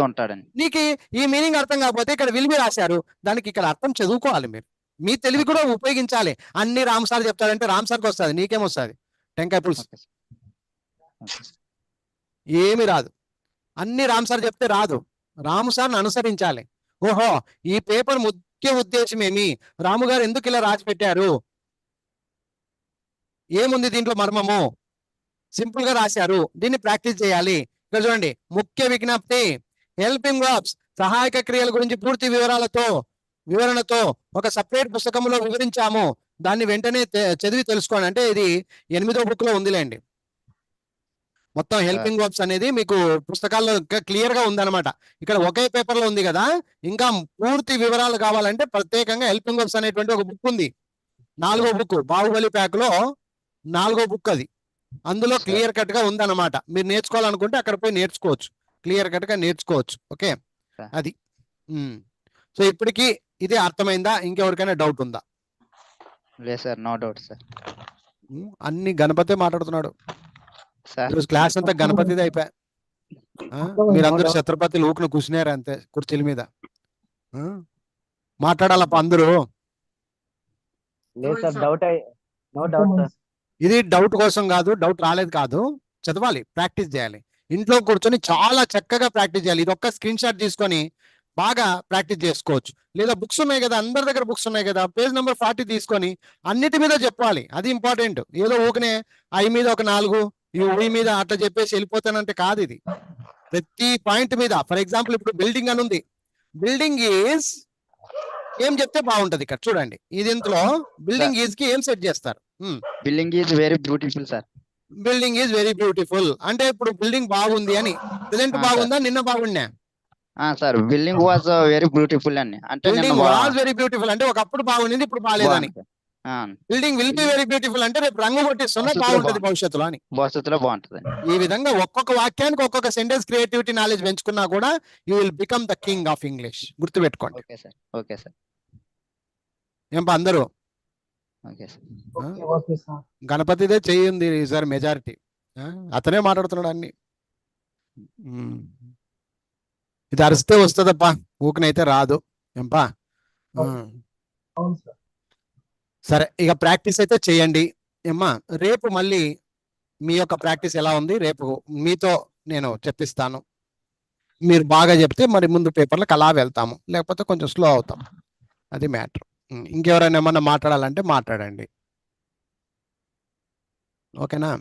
ఉంటాడని. నీకు ఈ మీనింగ్ అర్థం కాకపోతే ఇక్కడ విల్ బి రాశారు, దానికి ఇక్కడ అర్థం చదువుకోవాలి మీరు. మీ తెలివి కూడా ఉపయోగించాలి. అన్ని రామ్ సార్ చెప్తాడంటే రామ్ సార్కి వస్తుంది, నీకేమొస్తుంది? టెంకాయ పులుసు ఓకే సార్. Okay sir. ఏమి రాదు. అన్ని రామ్ సార్ చెప్తే రాదు. రాము సార్ని అనుసరించాలి. ఓహో, ఈ పేపర్ ముఖ్య ఉద్దేశం ఏమి, రాము గారు ఎందుకు ఇలా రాసి పెట్టారు, ఏముంది దీంట్లో మర్మము, సింపుల్ గా రాశారు, దీన్ని ప్రాక్టీస్ చేయాలి. ఇక్కడ చూడండి, ముఖ్య విజ్ఞప్తి, హెల్పింగ్ వర్బ్స్, సహాయక క్రియల గురించి పూర్తి వివరణతో ఒక సపరేట్ పుస్తకంలో వివరించాము. దాన్ని వెంటనే చదివి తెలుసుకోండి. అంటే ఇది 8వ బుక్ లో ఉందిలేండి. మొత్తం హెల్పింగ్ వర్బ్స్ అనేది మీకు పుస్తకాల్లో క్లియర్ గా ఉందన్నమాట. ఇక్కడ ఒకే పేపర్ లో ఉంది కదా, ఇంకా పూర్తి వివరాలు కావాలంటే ప్రత్యేకంగా హెల్పింగ్ వర్బ్స్ అనేటువంటి ఒక బుక్ ఉంది. 4వ బుక్, బాహుబలి ప్యాక్ లో 4వ బుక్ అది. అందులో క్లియర్ కట్ గా ఉందన్నమాట. మీరు నేర్చుకోవాలనుకుంటే అక్కడ పోయి నేర్చుకోవచ్చు, క్లియర్ కట్ గా నేర్చుకోవచ్చు. ఓకే, అది. సో ఇప్పటికి ఇది అర్థమైందా? ఇంకెవరికైనా డౌట్ ఉందా? లేదు సార్, నో డౌట్ సార్. అన్ని గణపతే మాట్లాడుతున్నాడు. సార్ ఈరోజు క్లాస్ అంతా గణపతిదే అయిపోయా. మీరందరూ ఛత్రపతి ఊకును కూర్చున్నారు అంతే కుర్చీల మీద. మాట్లాడాలప్ప అందరూ. లేదు sir, doubt no doubt sir. ఇది డౌట్ కోసం కాదు, డౌట్ రాలేదు కాదు, చదవాలి, ప్రాక్టీస్ చేయాలి. ఇంట్లో కూర్చొని చాలా చక్కగా ప్రాక్టీస్ చేయాలి. ఇది ఒక్క స్క్రీన్ షాట్ తీసుకొని బాగా ప్రాక్టీస్ చేసుకోవచ్చు. లేదా బుక్స్ ఉన్నాయి కదా, అందరి దగ్గర బుక్స్ ఉన్నాయి కదా, పేజ్ నెంబర్ 40 తీసుకొని అన్నిటి మీద చెప్పాలి. అది ఇంపార్టెంట్. ఏదో ఊకనే ఐ మీద ఒక 4, ఈ ఉవి మీద అట్లా చెప్పేసి వెళ్ళిపోతానంటే కాదు. ఇది ప్రతి పాయింట్ మీద. ఫర్ ఎగ్జాంపుల్ ఇప్పుడు బిల్డింగ్ అని ఉంది. బిల్డింగ్ ఈజ్ ఏం చెప్తే బాగుంటది. ఇక్కడ చూడండి, ఇది ఇంట్లో బిల్డింగ్ ఈజ్ కి ఏం సెట్ చేస్తారు? Building is very beautiful sir. Building is very beautiful అంటే ఇప్పుడు బిల్డింగ్ బాగుంది అని. ప్రెసెంట్ బాగుందా, నిన్న బాగుండా? Sir building was very beautiful అని అంటే బిల్డింగ్ వాజ్ వెరీ బ్యూటిఫుల్ అంటే ఒకప్పుడు బాగుంది, ఇప్పుడు బాగాలేదని. Building will be very beautiful అంటే రేపు రంగు కొట్టిస్తున్నా బాగుంటది భవిష్యత్తులో అని. భవిష్యత్తులో బాగుంటది. ఈ విధంగా ఒక్కొక్క వాక్యానికి ఒక్కొక్క సెంటెన్స్ క్రియేటివిటీ నాలెడ్జ్ పెంచుకున్నా కూడా you will become the king of English. గుర్తుపెట్టుకోండి. Okay sir. Okay sir. ఏంపా అందరూ? Okay sir. Okay sir. గణపతిదే చెయ్యింది సార్ మెజారిటీ. అతనే మాట్లాడుతున్నాడు అన్ని. ఇది అరిస్తే వస్తుందప్పా, ఊకనైతే రాదు. ఏంపా? అవును సార్. సరే, ఇక ప్రాక్టీస్ అయితే చేయండి. ఏమ్మా, రేపు మళ్ళీ మీ యొక్క ప్రాక్టీస్ ఎలా ఉంది రేపు మీతో నేను చెప్పిస్తాను. మీరు బాగా చెప్తే మరి ముందు పేపర్లకు అలా వెళ్తాము, లేకపోతే కొంచెం స్లో అవుతాం. అది మ్యాటర్. ఇంకెవరైనా ఏమన్నా మాట్లాడాలంటే మాట్లాడండి. ఓకేనా?